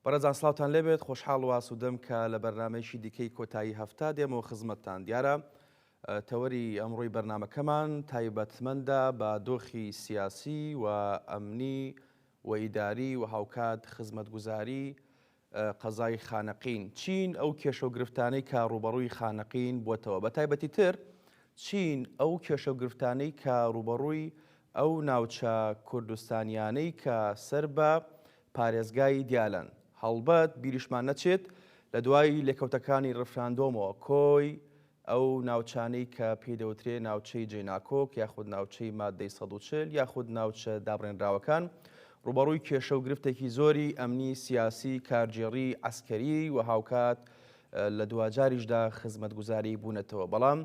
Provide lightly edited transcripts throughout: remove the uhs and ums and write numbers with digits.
بەڕێزان سڵاوتان لێبێت خۆشحاڵ و ئاسوودەم کە لە بەرنامەیەکی دیکەی کۆتایی هەفتا دێمەوە خزمەتتان دیارە تەوەری ئەمڕۆی بەرنمەکەمان تایبەتمەندە بە دۆخی سیاسی و ئەمنی و ئیداری و هاوکات خزمەتگوزاری قەزای خانەقین چین ئەو کێشە و گرفتانەی کە ڕوبەڕووی خانەقین بووەتەوە بە تایبەتی تر چین ئەو کێشە و گرفتانەی کە ڕوبەڕووی ئەو ناوچە کوردستانیانەی کە سەر بە پارێزگای دیالەن هەڵبەت بیریشمان نەچێت لە دوای لێکەوتەکانی ڕفراندۆمەوە کۆی ئەو ناوچانەی کە پێدەوترێ ناوچەی جێناکۆک یاخود ناوچەی مادەی 140 یاخود ناوچە دابڕێنراوەکان ڕوبەڕووی کێشە و گرفتێکی زۆری ئەمنی سیاسی کارجێڕی عسکەری و هاوکات لە دوجاریشدا خزمەتگوزاری بوونەتەوە بەڵام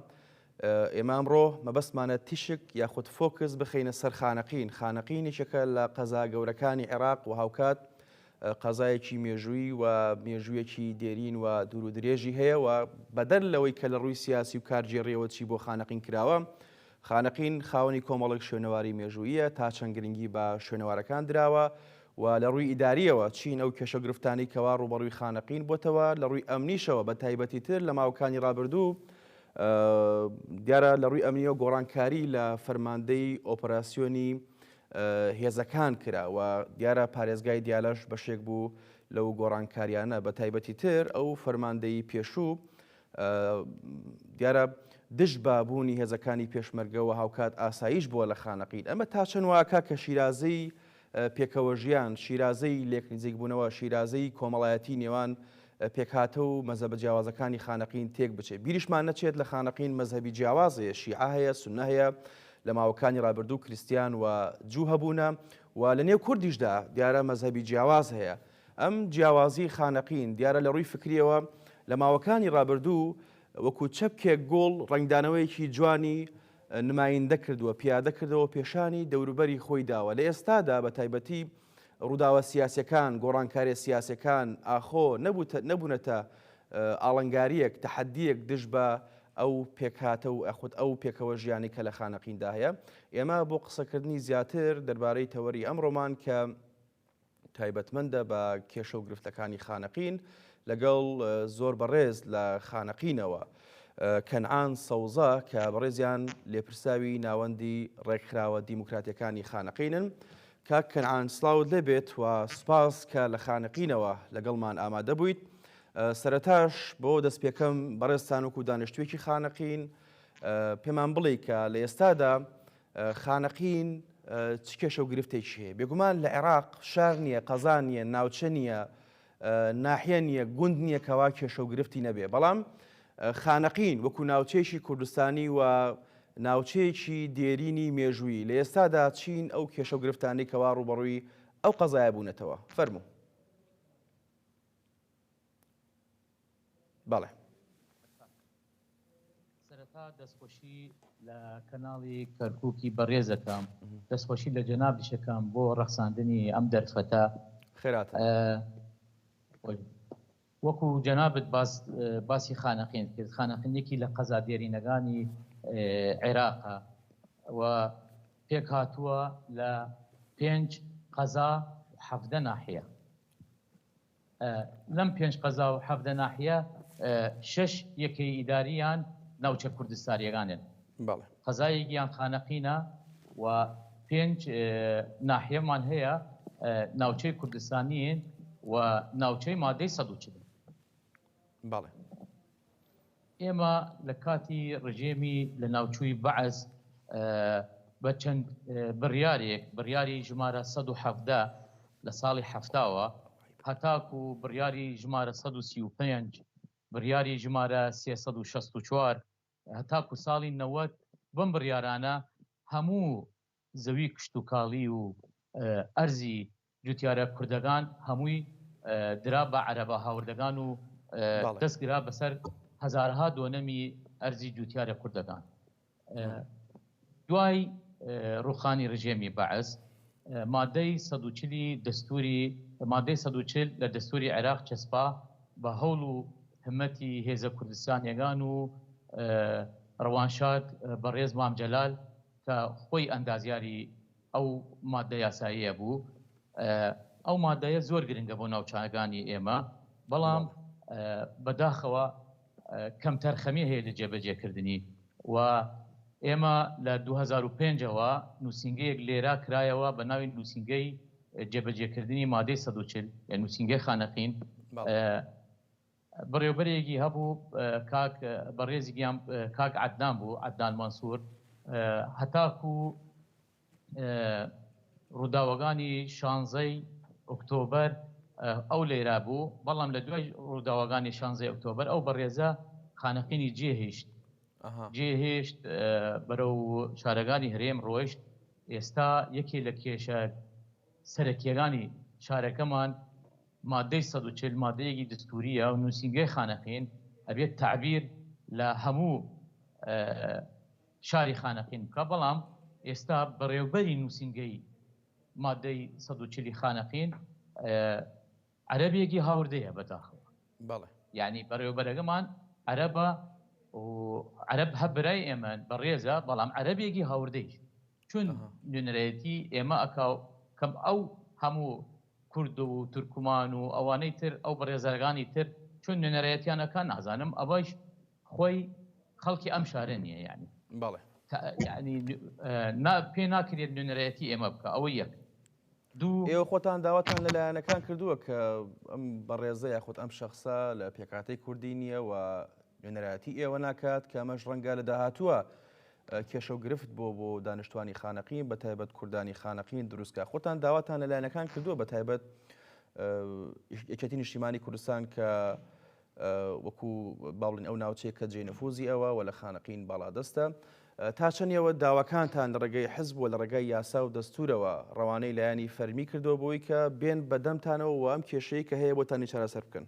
ئێمە ئەمڕۆ مەبەستمانە تیشک یاخود فۆکس بخەینە سەر خانەقین خانەقینێکێکە لە قەزا گەورەکانی عێراق و هاوکات قەزایەکی مێژووی و مێژوویەکی دێرین و دوور و درێژی هەیە و بەدەر لەوەی کە لە ڕووی سیاسی و کارگێڕیەوە چی بۆ خانەقین کراوە خانەقین خاوەنی کۆمەڵێک شوێنەواری مێژوویە تا چەند گرنگی بە شوێنەوارەکان دراوە و لە ڕووی ئیداریەوە چین ئەو کێشە گرفتانی کەوا ڕوبەڕووی خانەقین بۆتەوە لە ڕووی ئەمنیشەوە بە تایبەتی تر لە ماوەکانی ڕابردوو دیارە لە ڕووی ئەمنیەوە گۆڕانکاری لە فەرماندەی ئۆپەراسیۆنی هێزەکان کرا و دیارە پارێزگای دیالەش بەشێک بوو لەو گۆڕانکاریانە بە تایبەتی تر ئەو فەرماندەی پێشوو دیارە دژ بابوونی هێزەکانی پێشمەرگەوە هاوکات ئاسایش بووە لە خانەقین ئەمە تا چەند واکە کە شیرازەی پێکەوە ژیان شیرازەی لێکنزیک بوونەوە شیرازەی کۆمەڵایەتی نێوان پێکهاتە و مەزهبە جیاوازەکانی خانەقین تێک بچێت بیریشمان نەچێت لە خانەقین مەزهبی جیاوازەیە شیعە هەیە سوننە هەیە لە ماوەکانی ڕابردوو کریستیان و جوو هەبوونە و لە نێو کوردیشدا دیارە مەزهبی جیاواز هەیە ئەم جیاوازی خانەقین دیارە لە ڕووی فکریەوە لە ماوەکانی ڕابردوو وەکو چەپکێک گۆڵ ڕنگدانەوەیەکی جوانی نمایندە کردووە پیادە کردەوە پێشانی دەوروبەری خۆی داوە لە ئێستادا بە تایبەتی ڕووداوە سیاسەکان گۆڕانکاری سیاسەکان ئاخۆ نەبوونەتە ئاڵنگاریەک تەحەدیەک دژ بە ئەو پێکهاتە و ئەخوت ئەو پێکەوە ژیانی کە لە خانەقیندا هەیە ئێمە بۆ قسەکردنی زیاتر دەربارەی تەوەری ئەمڕۆمان کە تایبەتمەندە بە کێشە و گرفتەکانی خانەقین لەگەڵ زۆر بەڕێز لە خانەقینەوە کەنعان سەوزە کە بەڕێزیان لێپرساوی ناوەندی ڕێکخراوە دیموکراتیەکانی خانەقینن کاک کەنعان سڵاوت لێبێت و سوپاس کە لە خانەقینەوە لەگەڵمان ئامادە بوویت سەرەتاش بۆ دەست پێکەم بەڕێستان وەکو دانیشتوێکی خانەقین پێمان بڵێ کە لە ئێستادا خانەقین چ کێشە و گرفتێکی هەیە بێگومان لە عێراق شار نییە قەزا نیە ناوچە نییە ناحیە نییە گوند نییە کەوا کێشە و گرفتی نەبێ بەڵام خانەقین وەکو ناوچەیەکی کوردستانی و ناوچەیەکی دێرینی مێژووی لە ئێستادا چین ئەو کێشە و گرفتانی کەوا ڕوبەڕووی ئەو قەزایە بوونەتەوە فەرموو بەڵێ سەرەتا دەستخۆشی لە کەناڵی کەرکووکی بەڕێزەکەم دەستخۆشی لە جەنابیشەکەم بۆ ڕەخساندنی ئەم دەرفەتە خێراتە وەکو جەنابەت باسی خانەقین کرد خانەقینێکی لە قەزا دێرینەکانی عێراقە و پێک هاتووە لە 5 قەزا و 17 ناحیە لەم 5 قەزا و 17 ناحیە 6 یەکەی ئیداریان ناوچە کوردستانیەکانن قەزایەکیان خانەقینە و 5 ناحیەمان هەیە ناوچەی کوردستانیین و ناوچەی مادەی 140 بەڵێ ئێمە لە کاتی ڕژێمی لە ناوچووی بەعەز بە چەند بڕیاری ژمارە 117 لە ساڵی هەفتاوە هەتاکو بڕیاری ژمارە 135 بڕیاری ژمارە 364 هەتاکو ساڵی 90 بم بڕیارانە هەموو زەوی کشت و کاڵی و ئەرزی جوتیارە کوردەکان هەمووی درا بە عەرەبە هاوردەکان و دەستگرا بەسەر هەزارها دۆنەمی ئەرزی جوتیارە کوردەکان دوای ڕوخانی ڕژێمی بەعەز مادەی 140 دەستوری مادەی 140 لە دەستوری عێراق چەسپا بە هەوڵ و همەتی هێزە کوردستانیەکان و ڕەوانشاد بەڕێز مامجەلال کە خۆی ئەندازیاری ئەو مادە یاساییە بوو ئەو مادەیە زۆر گرنگە بۆ ناوچانەکانی ئێمە بەڵام بەداخەوە کەم تەرخەمی هەیە لە جێبەجێکردنی و ئێمە لە 2005ەوە نووسنگەیەک لێرا کرایەوە بە ناوی نووسنگەی جێبەجێکردنی مادەی 140 یان نووسنگەی خانەقین بڕێوەبەرێکی هەبوو کاک بەڕێزی گیان کاک عەدنان بوو عەدنان مەنسوور هەتاکو ڕووداوەکانی 16 ئۆکتۆبەر ئەو لێرا بوو بەڵام لە دوای ڕووداوەکانی 16 ئۆکتۆبەر ئەو بەڕێزە خانەقینی جێهێشت بەرەو شارەکانی هەرێم ڕۆیشت ئێستا یەکێ لە کێشە سەرەکیەکانی شارەکەمان مادەی 140 مادەیەکی دستوریە و نووسنگەی خانەقین ئەبێت تعبیر لە هەموو شاری خانەقین بکە بەڵام ئێستا بەڕێوەبەری نووسنگەی مادەی 140 خانەقین عەرەبێکی هاوردەیە بەداخەوە یعنی بەڕێوەبەرەکەمان عەرەبە و عەرەب هەبرای ئێمە بەڕێزە بەڵام عەرەبێکی هاوردەیش چون نوێنەرەتی ئێمە ئەکاو کەم ئەو هەموو کورد و تورکمان و ئەوانەی تر ئەو بەڕێزەرگانی تر چون نوێنەرەتیانەکان نازانم ئەوەش خۆی خەڵکی ئەم شارە نییە یعنی یعنی پێ ناکرێت نوێنەرەتی ئێمە بکە ئەوە یەک دوو ئێوە خۆتان داواتان لەلایەنەکان کردووە کە ئەم بەڕێزە یاخود ئەم شەخصە لە پێکاتەی کوردی نییە و نوێنەرەتی ئێوە ناکات کە ئەمەش ڕەنگە لە داهاتووە کێشە و گرفت بۆ دانیشتوانی خانەقین بە تایبەت کوردانی خانەقین دروستکە خۆتان داواتان لەلایەنەکان کردووە بە تایبەت یەکێتی نیشتیمانی کوردستان کە وەکو باڵین ئەو ناوچەیە کە جێ نەفوزی ئەوە و لە خانەقین باڵادەستە تا چەندەوە داواکانتان لە ڕێگەی حزب و لە ڕێگەی یاسا و دەستورەوە ڕەوانەی لایەنی فەرمی کردەوە بۆی کە بێن بەدەمتانەوە و ئەم کێشەیە کە هەیە بۆتانی چارەسەر بکەن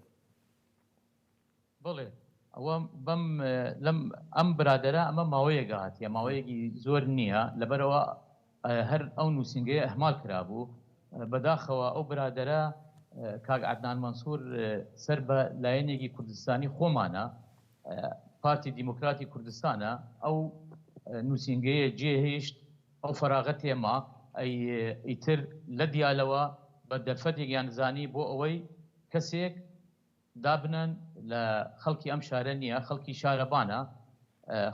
بڵێ ئەوە بەم لەم ئەم برادەرە ئەمە ماوەیەک هاتیە ماوەیەکی زۆر نییە لەبەرەوە هەر ئەو نووسنگەیە ئەحمال کرابوو بەداخەوە ئەو برادەرە کاک عەدنان مەنسوور سەر بە لایەنێکی کوردستانی خۆمانە پارتی دیموکراتی کوردستانە ئەو نووسنگەیە جێهێشت ئەو فەراغەت تێما ئیتر لە دیالەوە بە دەرفەتێکیان زانی بۆ ئەوەی کەسێک دابنن لە خەڵکی ئەم شارە نییە خەڵکی شارەبانە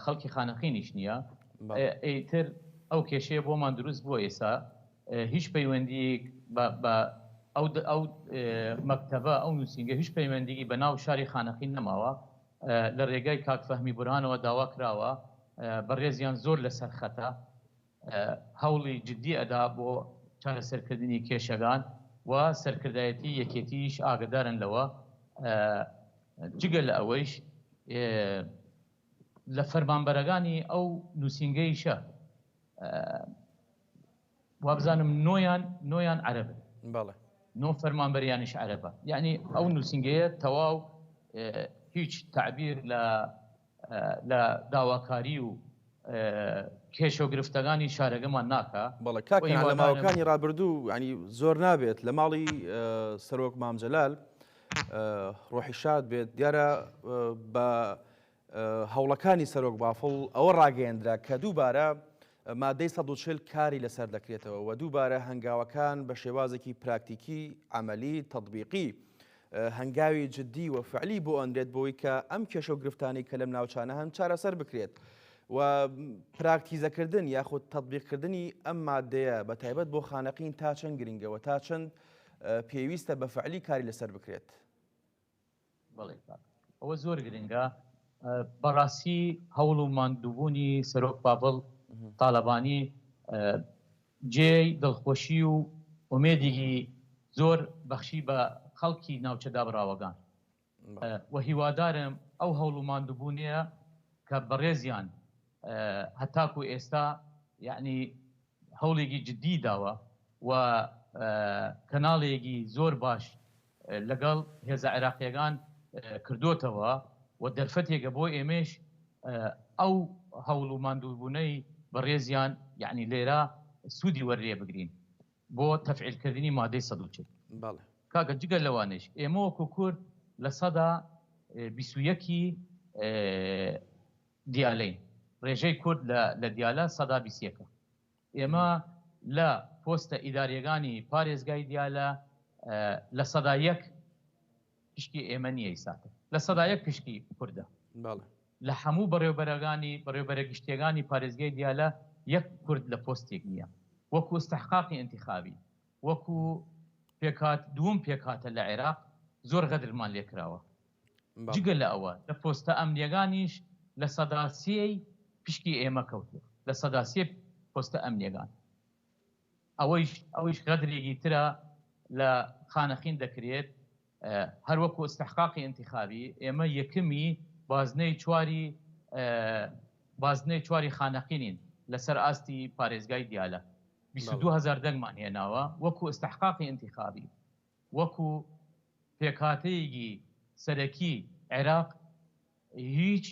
خەڵکی خانەقینیش نییە ئیتر ئەو کێشەیە بۆمان دروست بۆ ئێستا هیچ پەیوەندی بە ئەو مەکتەبە ئەو نووسنگە هیچ پەیوەندیگی بە ناو شاری خانەقین نەماوە لە ڕێگای کاک فەهمی بورهانەوە داوا کراوە بەڕێزیان زۆر لەسەر خەتە هەوڵی جددی ئەدا بۆ چارەسەرکردنی کێشەکان و سەرکردایەتی یەکێتیش ئاگدارن لەوە جگە لە ئەوەیش لە فەرمانبەرەکانی ئەو نووسنگەیشە وابزانم نۆیان عەرەبن نۆ فەرمانبەریانیش عەرەبە یعنی ئەو نووسنگەیە تەواو هیچ تعبیر لە داواکاری و کێشە و گرفتەکانی شارەکەمان ناکە بەڵێ کاکە لە ماوەکانی ڕابردوو ینی زۆر نابێت لە ماڵی سەرۆک مامجەلال ڕۆحی شاد بێت دیارە بە هەوڵەکانی سەرۆک بافڵ ئەوە ڕاگەیەندرا کە دووبارە مادەی 140 کاری لەسەر دەکرێتەوە و دووبارە هەنگاوەکان بە شێوازێکی پراکتیکی عەمەلی تەطبیقی هەنگاوی جددی و فعلی بۆ ئەندرێت بۆی کە ئەم کێشە و گرفتانی کە لەم ناوچانە هەن چارەسەر بکرێت و پراکتیزەکردن یاخود تەطبیقکردنی ئەم مادەیە بە تایبەت بۆ خانەقین تا چەند گرنگەوە تا چەند پێویستە بە فعلی کاری لەسەر بکرێت بەڵێ ئەوە زۆر گرنگە بەڕاستی هەوڵ و ماندووبوونی سەرۆک بابڵ تاالبانی جێی دڵخۆشی و ئومێدێکی زۆر بەخشی بە خەڵکی ناوچە دابڕاوەکان و هیوادارم ئەو هەوڵ و ماندووبوونیە کە بەڕێزیان هەتاکو ئێستا یعنی هەوڵێکی جددی داوە و کەناڵێکی زۆر باش لەگەڵ هێزە عێراقیەکان کردوتەوە و دەرفەتێکە بۆ ئێمەش ئەو هەوڵ و ماندووبوونەی بەڕێزیان یعنی لێرە سوودی وەرێ بگرین بۆ تەفعیلکردنی مادەی 140 کاکە جگە لەوانش ئێمە وەکو کورد لە سەدا 21 دیالەین ڕێژەی کورد لە دیالە سەدا 21 ئێمە لە پۆستە ئیداریەکانی پارێزگای دیالە لە سەدا یەک پشکی ئێمە نییە ئیساتە، لە سەدا یەک پشکی کوردە. لە هەموو بەڕێوەبەرە گشتیەکانی پارێزگای دیالە یەک کورد لە پۆستێک نییە، وەکو استحقاقی انتخابی، وەکو دووەم پێکهاتە لە عێراق زۆر غەدرمان لێکراوە. جگە لە ئەوە لە پۆستە ئەمنیەکانیش لە سەدا سێی پشکی ئێمە کەوتووە، لە سەدا سێ پۆستە ئەمنیەکان. ئەوەیش غەدرێکی ترە لە خانەخین دەکرێت. هەر وەکو استحقاقی انتخابی ئێمە یەکەمی بازنەی چواری خانەخینین لەسەر ئاستی پارێزگای دیالە. 22,000 دەنگمان هێناوە وەکو استحقاقی انتخابی، وەکو پێکهاتەیەکی سەرەکی عێراق هیچ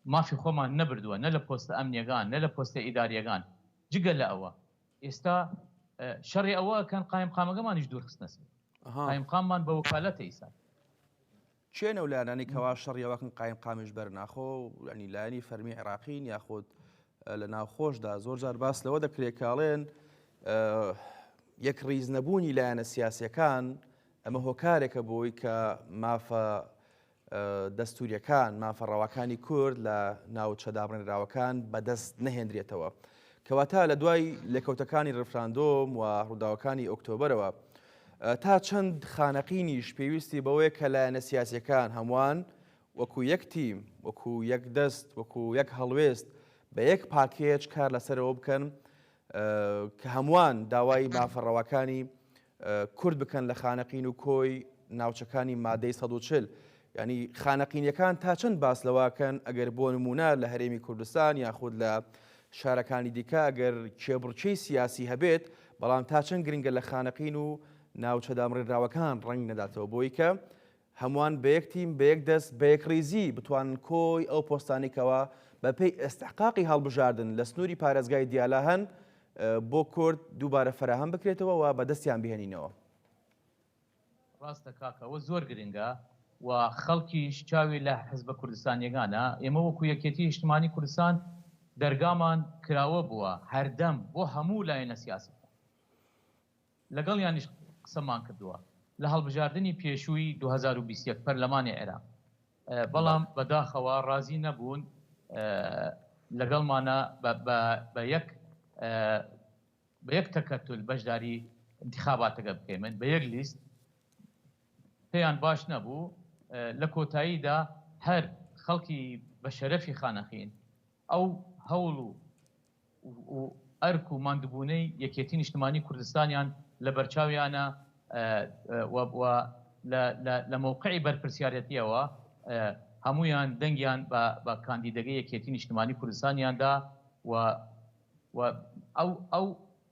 مافی خۆمان نەبردووە، نە لە پۆستە ئەمنیەکان نە لە پۆستە ئیداریەکان. جگە لە ئەوە ئێستا شەڕی ئەوەکەن قایمقامەکەمانیش دوورخستنەسێ، قایمقاممان بە وەکالەتە ئیسا. چێنە و لایەنانی کەوا شەڕیەوەکن قایمقامیش بەرناخۆ ینی لایەنی فەرمی عێراقین یاخود لە ناوخۆشدا زۆر جار باس لەوە دەکرێت کاڵێن یەک ڕیز نەبوونی لایەنە سیاسیەکان ئەمە هۆکارێکە بۆی کە مافە دەستوریەکان مافە ڕەواکانی کورد لە ناوچە دابڕێنراوەکان بەدەست نەهێنرێتەوە، کەواتە لە دوای لێکەوتەکانی ڕفراندۆم و ڕووداوەکانی ئۆکتۆبەرەوە تا چەند خانەقینیش پێویستی بەوەیە کە لایەنە سیاسیەکان هەمووان وەکو یەک تیم، وەکو یەک دەست، وەکو یەک هەڵوێست بە یەک پاکێج کار لەسەرەوە بکەن کە هەمووان داوای مافەڕەوەکانی کورد بکەن لە خانەقین و کۆی ناوچەکانی مادەی 140. ینی خانەقینیەکان تا چەند باس لەواکەن ئەگەر بۆ نمونە لە هەرێمی کوردستان یاخود لە شارەکانی دیکە ئەگەر کێبڕچەی سیاسی هەبێت، بەڵام تا چەند گرنگە لە خانەقین و ناوچە دامڕێنراوەکان ڕەنگ نەداتەوە بۆی کە هەمووان بە یەک تیم بە یەک دەست بە یەک ڕیزی بتوانن کۆی ئەو پۆستانێکەوە بەپێی ئەستحقاقی هەڵبژاردن لە سنووری پارێزگای دیالە هەن بۆ کورد دووبارە فراهەم بکرێتەوە و بەدەستیان بهێنینەوە. ڕاستە کاکەوە زۆر گرنگە و خەڵکیش چاوی لە حزبە کوردستانیەکانە. ئێمە وەکو یەکێتی نیشتیمانی کوردستان دەرگامان کراوە بووە هەردەم بۆ هەموو لایەنە سیاسی لەگەڵ یانیش قسەمان کردووە لە هەڵبژاردننی پێشووی 2021 پەرلەمانی عێراق، بەڵام بەداخەوە ڕازی نەبوون لەگەڵمانە بە یەک تەکەتل بەشداری انتخاباتەکە بکەین بە یەک لیست. پێیان باش نەبوو لە کۆتاییدا هەر خەڵکی بە شەرەفی خانەخین ئەو هەوڵ و ئەرک و ماندووبوونەی یەکێتی نیشتیمانی کوردستانیان لە بەرچاویانە لە موقعی بەرپرسیارەتیەوە هەمویان دەنگیان بە کاندیدەگەی یەکێتی نیشتیمانی کوردستانیاندا و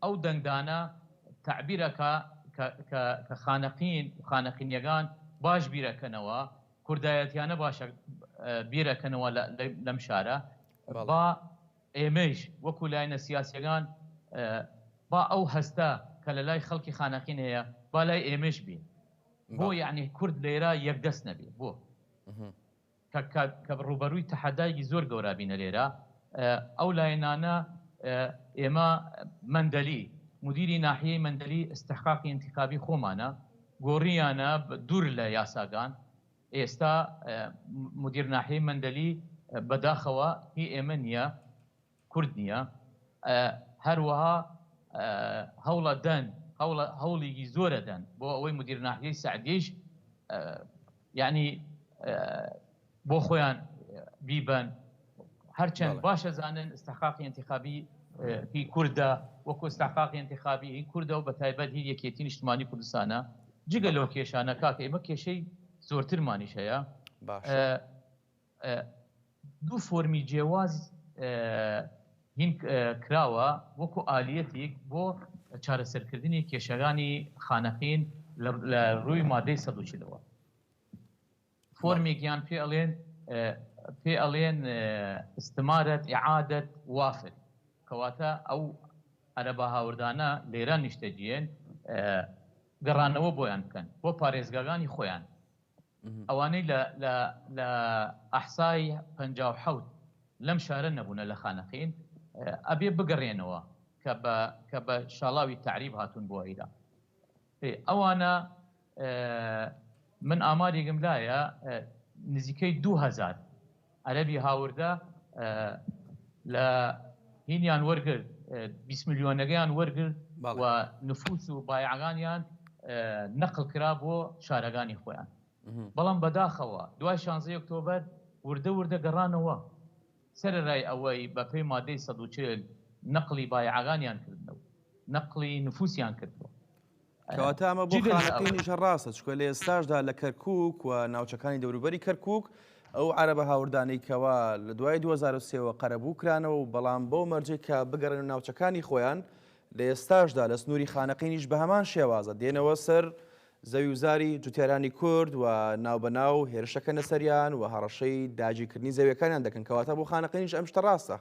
ئەو دەنگدانە تعبیرەکە کە خانەقین و خانەقینیەکان باش بیرەکەنەوە، کوردایەتیانە باشە بیرەکەنەوە لەم شارە، با ئێمەش وەکو لایەنە سیاسیەکان با ئەو هەستە کە لە لای خەڵکی خانەقین هەیە با لای ئێمەش بین، بۆ یعنی کورد لێرە یەکدەست نەبێ، بۆ کە ڕوبەرووی تەحەدایەکی زۆر گەورە بینە لێرە. ئەو لایەنانە ئێمە مەندەلی مدیری ناحیەی مەندەلی استحقاقی انتخابی خۆمانە گۆڕیانە دوور لە یاساگان. ئێستا مدیر ناحیەی مەندەلی بەداخەوە هی ئێمە نییە، کورد نییە، هەروەها هەوڵە دەن هەوڵێکی زۆرە دەن بۆ ئەوەی مدیر ناحیەی سەعدیش یعنی بۆ خۆیان بیبن، هەرچەند باشە زانن استحقاقی انتخابی هی کوردە وەکو استحقاقی انتخابی هی کوردە و بە تایبەت هی یەکێتی نیشتیمانی کوردستانە. جگە لەوە کێشانە کاکە ئێمە کێشەی زۆرترمانیش هەیە. دوو فۆرمی جیاواز هین کراوە وەکو ئالیەتێک بۆ چارەسەرکردنی کێشەکانی خانەقین لە ڕووی مادەی 140ەوە. فۆرمێکیان پێ ئەڵێن استمارەت ئیعادەت وافر، کەواتە ئەو عەرەبە هاوردانە لێرە نیشتەجیێن گەڕانەوە بۆیان بکەن بۆ پارێزگاکانی خۆیان. ئەوانەی لە ئەحسای 57 لەم شارە نەبوونە لە خانەقین ئەبێ بگەڕێنەوە کە بە شاڵاوی تعریب هاتوون بۆ ئەیرا. ئەوانە من ئامارێکم لایە نزیکەی 2000 عەرەبی هاوردە لە هینیان وەرگرت 20 میلیۆنەکەیان وەرگرت و نفوس و بایعەکانیان نەقل کرا بۆ شارەکانی خۆیان. بەڵام بەداخەوە دوای 16 ئۆکتۆبەر وردە گەڕانەوە سەرەڕای ئەوەی بە پێی مادەی 140 نەقلی بایعەکانیان کردنەوە، نەقلی نفوسیان کردەوە. کەواتە ئەمە بۆ خانەقینیشە ڕاستە، چکە لە ئێستاشدا لە کەرکووک و ناوچەکانی دەوروبەری کەرکووک ئەو عەرەبە هاوردانەی کەوا لە دوای 2023 قەرەبوو کرانەوە و بەڵام بۆ مەرجێک کە بگەڕێن ناوچەکانی خۆیان لە ئێستاشدا لە سنووری خانەقینیش بە هەمان شێوازە دێنەوە سەر زەوی وزاری جوتیارانی کورد و ناوبەناو هێرشەکە نەسەریان و هەڕەشەی داگیرکردنی زەویەکانیان دەکەن، کەواتە بۆ خانەقینیش ئەم شتە ڕاستە.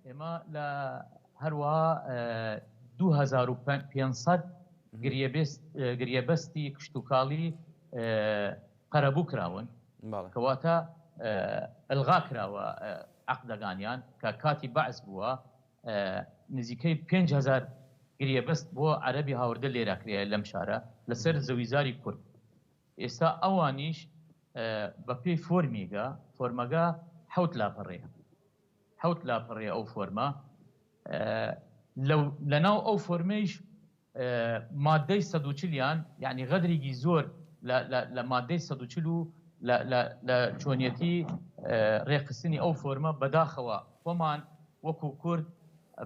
ئێمە لە هەروەها 2500 گریەبەستی کشتتوکاڵی قەرەبوو کراون، کەواتە ئەلغا کراوە عەقدەکانیان کە کاتی بەعس بووە نزیکەی 5000 گریەبەست بۆ عەرەبی هاوردە لێراکرێ لەم شارە لەسەر زەویزاری کورد. ئێستا ئەوانیش بە پێی فۆرمەگە 7 لاپەڕەیە، 7 لاپەڕەیە ئەو فۆرمە. لەناو ئەو فۆرمەیش مادەی 140یان یعنی غەدرێکی زۆر لە مادەی 140 و لە چۆنیەتی ڕێخستنی ئەو فۆرمە بەداخەوە خۆمان وەکو کورد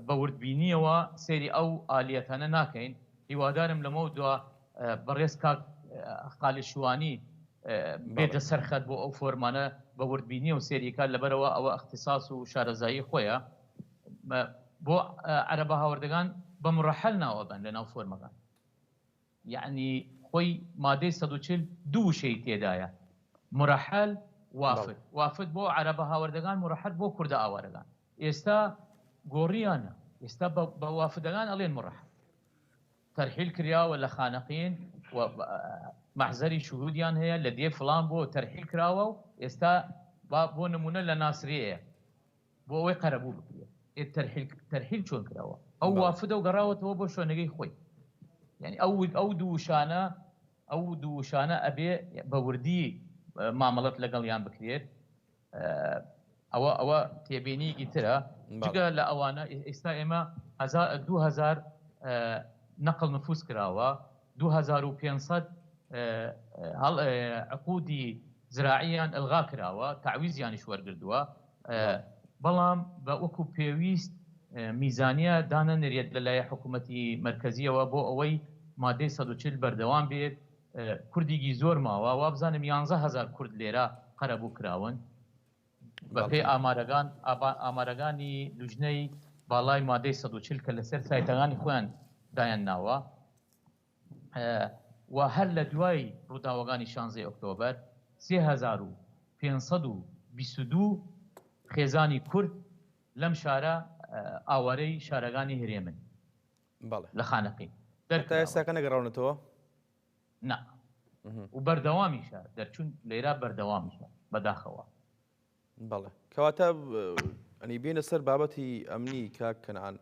بە وردبینیەوە سێری ئەو ئالیەتانە ناکەین. هیوادارم لەمە دووە بەڕێز کاک خاڵی شوانی بێتە سەرخەت بۆ ئەو فۆرمانە بە وردبینی و سێریکار لەبەرەوە ئەوە اختصاص و شارەزایی خۆیە بۆ عەرەبە هاوردەکان بە مڕەحەل ناوەبن لە ناو فۆرمەکان. یعنی خۆی مادەی 140 دوو شەی تێدایە، مڕەحەل وافد بۆ عەرەبە هاوردەکان، مڕەحەل بۆ کوردە ئاوارەکان. ئێستا گۆڕیانە، ئێستا بە وافدەکان ئەڵێن مڕەحەل تەرحیل کراوە لە خانەقین و مەحزەری شوهودیان هەیە لە دێ فڵان بۆ تەرحیل کراوە و ئێستا بۆ نمونە لە ناسریەیە بۆ ئەوەی قەرەبوو بکرێت. تەرحیل چۆن کراوە؟ ئەو وافدە و گەڕاوەتەوە بۆ شوێنەکەی خۆی. یعنی ئەو دووشانە ئەبێ بە وردی مامەڵەت لەگەڵیان بکرێت. ئەوە تێبینیکی ترە. جگە لە ئەوانە ئێستا ئێمە 2000 نەقل نفوس کراوە، 2500 عقودی زراعیان ئەلغا کراوە، تعویزیانیش وەرگردووە، بەڵام بە وەکو پێویست میزانیە دانەنرێت لەلایە حکوومەتی مەرکەزیەوە بۆ ئەوەی مادەی 140 بەردەوام بێت. کوردێکی زۆر ماوە، وابزانم 11000 کورد لێرە قەرەبوو کراون بە پێی ئامارەکانی دوژنەی باڵای مادەی 140 کە لەسەر سایتەکانی خۆیان دایان ناوە. و هەر لە دوای ڕووداوەکانی 16 ئۆکتۆبەر 3522 خێزانی کورد لەم شارە ئاوارەی شارەکانی هەرێمن لە خانەقین ئێستاکە نەگەڕاونەتەوە نا و بەردەوامیشە دەرچوون لێرە بەردەوامیشە بەداخەوە. بەڵێ کەواتە ئەنی بێنە سەر بابەتی ئەمنی کاک کەنعان.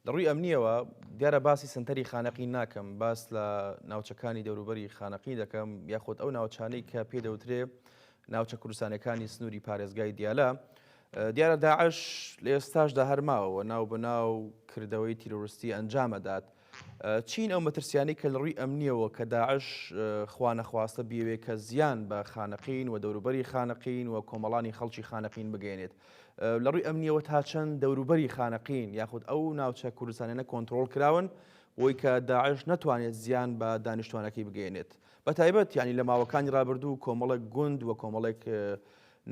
لە ڕووی ئەمنیەوە دیارە باسی سنتەری خانەقین ناکەم، باس لە ناوچەکانی دەوروبەری خانەقین دەکەم یاخۆت ئەو ناوچانەی کە پێدەوترێ ناوچە کوردستانەکانی سنووری پارێزگای دیالە. دیارە داعش لە ئێستاشدا هەرماوەوە ناو بەناو کردەوەی تیرۆریستی ئەنجامەدات. چین ئەو مەترسیانی کە لە ڕووی ئەمنیەوە کە داعش خوا نەخواستە بیەوێ کە زیان بە خانەقین و دەوروبەری خانەقین و کۆمەڵانی خەڵکی خانەقین بگەێنێت، لە ڕووی ئەمنیەوە تا چەند دەوروبەری خانەقین یاخود ئەو ناوچە کوردستانیانە کۆنتڕۆڵ کراون بۆی کە داعش نەتوانێت زیان بە دانیشتوانەکەی بگەێنێت. بەتایبەت یعنی لە ماوەکانی ڕابردوو کۆمەڵێک گوند و کۆمەڵێک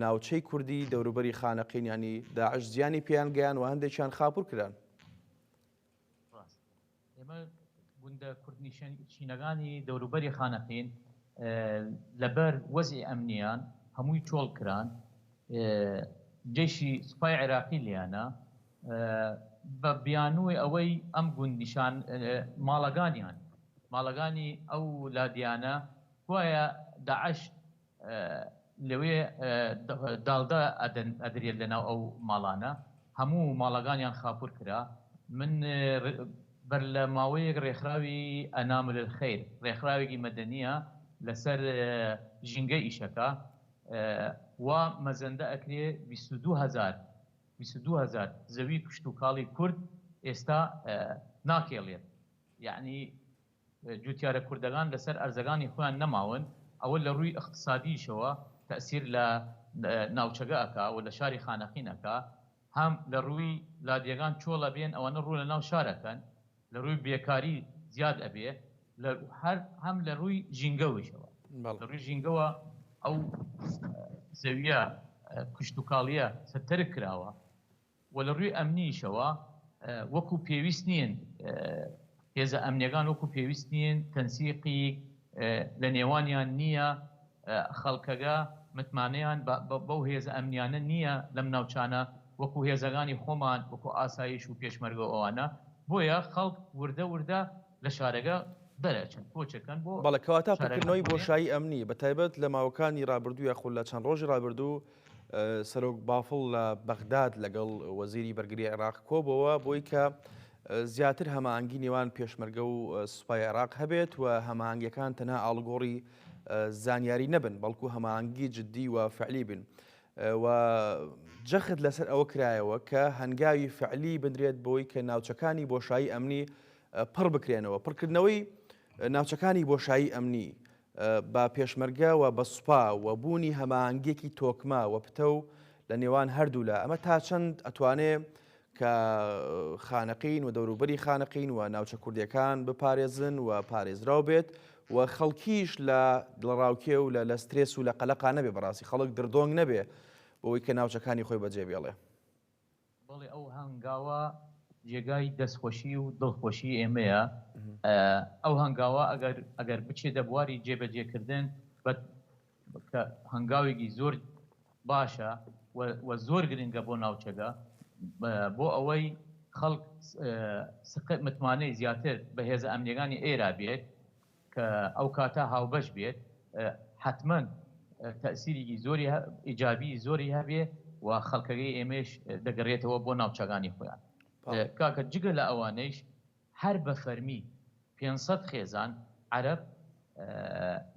ناوچەی کوردی دەوروبەری خانەقین ینی داعش زیانی پێیان گەیان و هەندێکیان خاپوور کران. ئێمە گوندە کوردنشینەکانی دەوروبەری خانەقین لەبەر وەزعی ئەمنیان هەمووی چۆڵ کران، جێشی سوپای عێراقی لیانە بە بیانووی ئەوەی ئەم گوندنیشان ماڵەکانی ئەو لادیانە وایە داعش لەوێ داڵدا ئەدرێت لەناو ئەو ماڵانە، هەموو ماڵەکانیان خاپوور کرا. من بەر لە ماوەیەک ڕێکخراوی ئەنامل الخەیر ڕێکخراوێکی مەدەنیە لەسەر ژینگە ئیشەکە وا مەزەندە ئەکرێ 22,000 زەوی کشت و کاڵی کورد ئێستا ناکێڵێت، یعنی جوتیارە کوردەکان لەسەر ئەرزەکانی خۆیان نەماون، ئەوە لە ڕووی اقتصادیشەوە تەسیر لە ناوچەکە ئەکا و لە شاری خانەقینەکە، هەم لە ڕووی لادیەکان چۆڵە بێن ئەوەنە ڕوو لە ناو شارەکەن، لە ڕووی بێکاری زیاد ئەبێ، هەم لە ڕووی ژینگەویشەوە. لە ڕووی ژینگەوە ئەو زەویە کشت و کاڵیە سەرتەرک کراوە و لە ڕووی ئەمنیشەوە وەکو پێویست نین هێزە ئەمنیەکان وەکو پێویست نین تەنسیقی لە نێوانیان نییە، خەڵکەکە متمانەیان بەو هێزە ئەمنیانە نییە لەم ناوچانە وەکو هێزەکانی خۆمان وەکو ئاسایش و پێشمەرگە ئەوانە، بۆیە خەڵک وردە وردە لە شارەکە دەرەچن کۆچەکەن بۆ بەڵێ کەواتە پڕکردنەوەی بۆشایی ئەمنی بەتایبەت لە ماوەکانی ڕابردوو یاخود لە چەند ڕۆژی ڕابردوو سەرۆک بافڵ لە بەغداد لەگەڵ وەزیری بەرگری عێراق کۆبەوە بۆی کە زیاتر هەماهەنگی نێوان پێشمەرگە و سوپای عێراق هەبێت و هەماهەنگیەکان تەنها ئاڵگۆڕی زانیاری نەبن بەڵکو هەماهەنگی جددی و فعلی بن و جەخت لەسەر ئەوە کرایەوە کە هەنگاوی فعلی بنرێت بۆی کە ناوچەکانی بۆشایی ئەمنی پڕ بکرێنەوە. پڕکردنەوەی ناوچەکانی بۆشایی ئەمنی بە پێشمەرگە و بە سوپا و بوونی هەماهەنگێکی تۆکمە و پتە و لە نێوان هەردوو لە ئەمە تا چەند ئەتوانێ کە خانەقین و دەوروبەری خانەقین و ناوچە کوردیەکان بپارێزن و پارێزراو بێت و خەڵکیش لە ڕاوکێ و لە سترێس و لە قەلەقا نەبێ، بەڕاستی خەڵک دردۆنگ نەبێ بۆی کە ناوچەکانی خۆی بەجێ بێڵێ. بەڵێ ئەو هەنگاوە جێگای دەستخۆشی و دڵخۆشی ئێمەیە، ئەو هەنگاوە ئەگەر بچێتە بواری جێبەجێکردن کە هەنگاوێکی زۆر باشە و زۆر گرنگە بۆ ناوچەکە بۆ ئەوەی خەڵک متمانەی زیاتر بە هێزە ئەمنیەکانی ئێرا بێت کە ئەو کاتە هاوبەش بێت، حتمما تەسیری زۆری ئیجابی زۆری هەبێ و خەڵکەکەی ئێمەش دەگەڕێتەوە بۆ ناوچەکانی خۆیان. کاکە جگە لە ئەوانەیش هەر بە فەرمی 500 خێزان عەرەب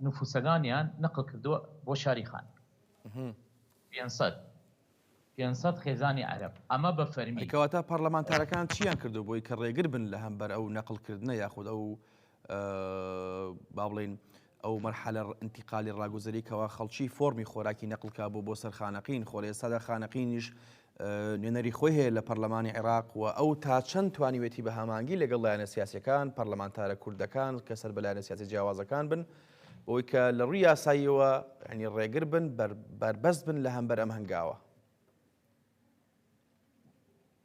نفوسەکانیان نەقل کردووە بۆ شاری خان. 500 خێزانی عەرەب، ئەمە بە فەرمی. کەواتە پەرلەمانتارەکان چیان کردو بۆی کە ڕێگر بن لە هەمبەر ئەو نەقلکردنە یاخود ئەو با بڵێن ئەو مەرحەلە ئینتیقالی ڕاگوزەری کەوا خەڵکی فۆرمی خۆراکی نەقلکا بۆ سەر خانەقین خۆ ئێستادا خانەقینیش نوێنەری خۆی هەیە لە پەرلەمانی عێراق و ئەو تا چەند توانیوێتی بە هەمانگی لەگەڵ لایەنە سیاسیەکان پەرلەمانتارە کوردەکان کە سەر بە لایەنە سیاسی جیاوازەکان بن بۆی کە لە ڕووی یاساییەوە ینی ڕێگر بن بەربەست بن لە هەمبەر ئەم هەنگاوە.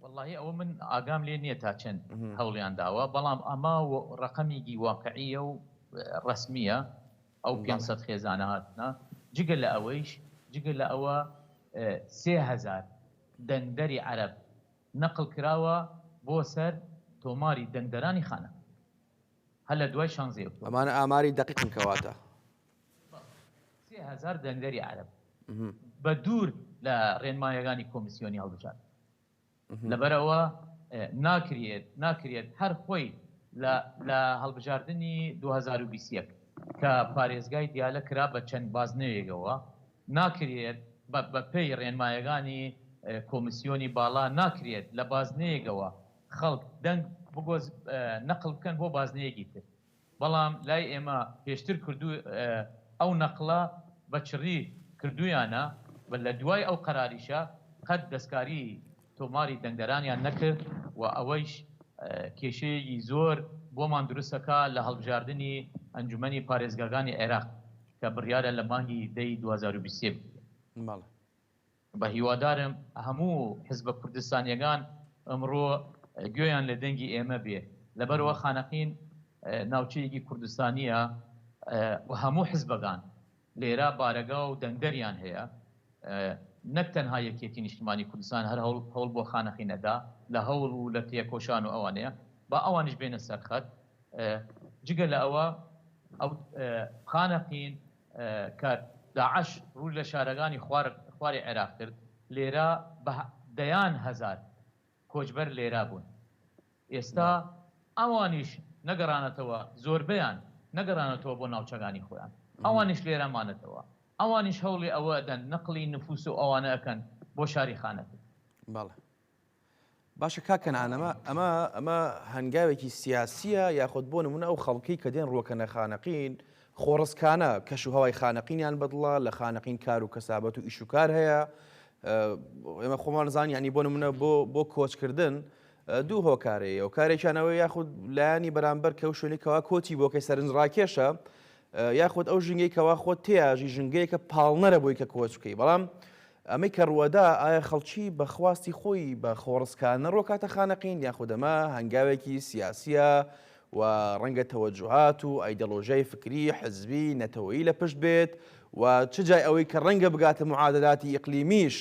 والله ئەوە من ئاگام لێ نییە تا چەند هەوڵیان داوە، بەڵام ئەمە ڕقەمێکی واقعیە و ڕسمیە ئەو 500 خێزانە هاتنە، جگە لە ئەوەیش جگە لە ئەوە 3000 دەنگدەری عەرەب نەقل کراوە بۆ سەر تۆماری دەنگدەرانی خانە هەر لە دوای 16 ئۆکتۆبر. ئەمانە ئاماری دەقیقن کەواتە 3000 دەنگدەری عەرەب بە دوور لە ڕێنمایەکانی کۆمیسیۆنی هەڵبژار. لەبەرەوە ناکرێت هەر خۆی لە هەڵبژاردننی 2021 کە پارێزگای دیالە کرا بە چەند بازنەوێکەوە، ناکرێت بە پێی ڕێنمایەکانی کۆمیسیۆنی باڵا ناکرێت لە بازنەیەکەوە خەڵک دەنگ بگۆز نەقل بکەن بۆ بازنەیەکی تر. بەڵام لای ئێمە پێشتر کردو ئەو نەقڵە بە چڕی کردویانە بە لە دوای ئەو قەراریشە قەت دەستکاری تۆماری دەنگدەرانیان نەکرد و ئەوەیش کێشەیەکی زۆر بۆمان دروستەکە لە هەڵبژاردننی ئەنجومەنی پارێزگاکانی عێراق کە بڕیارە لە مانگی دەی 2023 بە هیوادارم هەموو حزبە کوردستانیەکان ئەمڕۆ گوێیان لە دەنگی ئێمە بێ، لەبەرەوە خانەقین ناوچەیەکی کوردستانیە و هەموو حزبەکان لێرە بارەگا و دەنگدەریان هەیە، نەک تەنها یەکێتی نیشتیمانی کوردستان هەر هەوڵ بۆ خانەقینەدا لە هەوڵ و لە تێکۆشان و ئەوانەیە با ئەوانش بێنە سەرخەت. جگە لە ئەوە ئەو خانەقین کە داعش ڕوو لە شارەکانی خواری عێراق کرد، لێرە بە دەیان هەزار کۆچبەر لێرە بوون. ئێستا ئەوانیش نەگەڕانەتەوە زۆربیان نەگەڕانەتەوە بۆ ناوچەکانی خۆیان ئەوانیش لێرەمانێتەوە ئەوانیش هەوڵی ئەوە دەن نەقلی نفوس و ئەوانە ئەەکەن بۆ شاری خانەکە. بەڵێ باشە کاکەنان ئەمە هەنگاوێکی سیاسیە یاخود بۆ نمونە ئەو خەڵکی کە دێن ڕۆکەنە خانەقین خۆڕستکانە کەش و هەوای خانەقینیان بەدڵە لە خانەقین کار و کەسابەت و ئیشوکار هەیە ئێمە خۆمان زان ینی بۆ نمونە بۆ کۆچکردن دوو هۆکارەیە و کارێکیانەوەی یاخود لایانی بەرامبەر کە و شوێنێکەوە کۆچی بۆ کەی سەرنجڕاکێشە یاخود ئەو ژنگەی کەوا خۆت تێژی ژنگەیەکە پاڵنەرە بۆی کە کۆچ بکەی بەڵام ئەمەی کە ڕووەدا ئایا خەڵکی بەخواستی خۆی بە خۆڕستکانە ڕۆکاتە خانەقین یاخود ئەمە هەنگاوێکی سیاسیە و ڕەنگە تەوەجوهات و ئایدۆلۆژیای فکری حزبی نەتەوەیی لە پشت بێت و چ جای ئەوەی کە ڕەنگە بگاتە معادلاتی ئیقلیمیش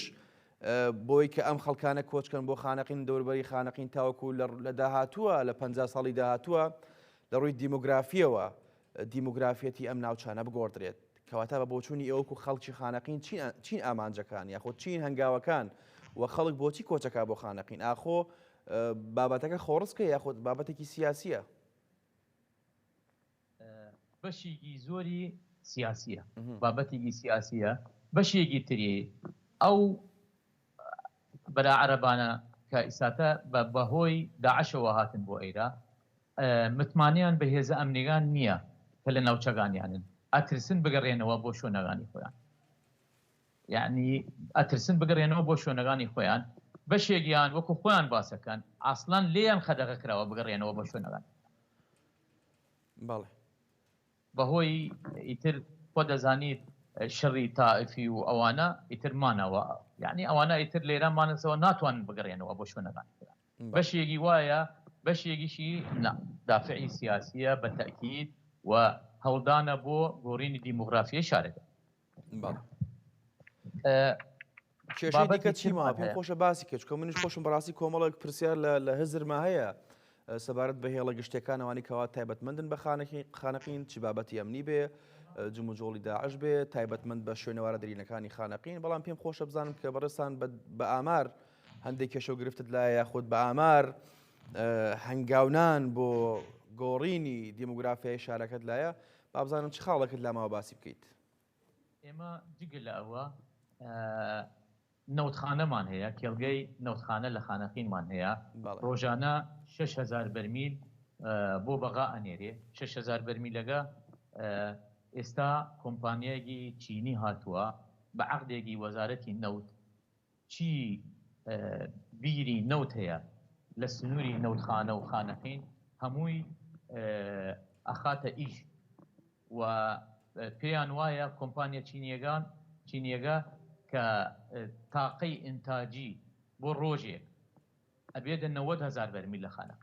بۆی کە ئەم خەڵکانە کۆچکەن بۆ خانەقین دەوروبەری خانەقین تاوەکو لە داهاتووە لە 50 ساڵی داهاتووە لە ڕووی دیموگرافیەوە دیموگرافەتی ئەم ناوچانە بگۆڕدرێت کەواتە بە بۆچوونی ئەوکو خەڵکی خانەقین چین ئامانجەکان یاخۆ چین هەنگاوەکان و خەڵک بۆچی کۆچەکە بۆ خانەقین ئاخۆ بابەتەکە خۆڕستکە یاخۆ بابەتێکی سیاسیە بەشێکی زۆری سیاسیە بابەتێکی سیاسیە بەشێکی تری ئەو بەرا عەرەبانە کە ئیساتە بەهۆی داعشەوە هاتن بۆ ئێرە متمانیان بە هێزە ئەمنیگان نییە کە لە ناوچەکانیانن ئەترسن بگەڕێنەوە بۆ شوێنەکانی خۆیان یعنی ئەترسن بگەڕێنەوە بۆ شوێنەکانی خۆیان بەشێکیان وەکو خۆیان باسەکەن ئاسڵان لێیان خەدەغە کراوە بگەڕێنەوە بۆ شوێنەکان بەڵێ بەهۆی ئیتر خۆ دەزانیت شەڕی تائفی و ئەوانە ئیترمانەوە یعنی ئەوانە ئیتر لێرەمانەوە ناتوانن بگەڕێنەوە بۆ شوێنەکان بەشێکی وایە بەشێکیشی دافعی سیاسیە بە تەکید و هەڵدانە بۆ گۆڕینی دیموگرافیای شارەکە کێشەی دیکە چیما پێم خۆشە باسی کەچکە منیش خۆشم بەڕاستی کۆمەڵێک پرسیار لە هزرما هەیە سەبارەت بە هێڵە گشتەکانەوانی کەوا تایبەتمەندن بە خانەقین چی بابەتی ئەمنی بێ جم و جۆڵی داعش بێ تایبەتمەند بە شوێنەوارە درینەکانی خانەقین بەڵام پێم خۆشە بزانم کە بەڕێستان بە ئامار هەندێک کێشە و گرفتت لایە یاخود بە ئامار هەنگاونان بۆ گۆڕینی دیموگرافیای شارەکەت لایە با بزانم چ خاڵەکەت لاماوە باسی بکەیت ئێمە جگە لە ئەوە نەوتخانەمان هەیە کێڵگەی نەوتخانە لە خانەقینمان هەیە ڕۆژانە 6,000 بەرمیل بۆ بەغا ئەنێرێ 6,000 بەرمیلەکە ئێستا کۆمپانیایەکی چینی هاتووە بە عەقدێکی وەزارەتی نەوت چی بیری نەوت هەیە لە سنووری نەوتخانە و خانەقین هەمووی ئەخاتە ئیش و پێیان وایە کۆمپانیا چینیەکە کە تاقەی ئینتاجی بۆ ڕۆژێک ئەبێتە 90,000 بەرمیل لە خانە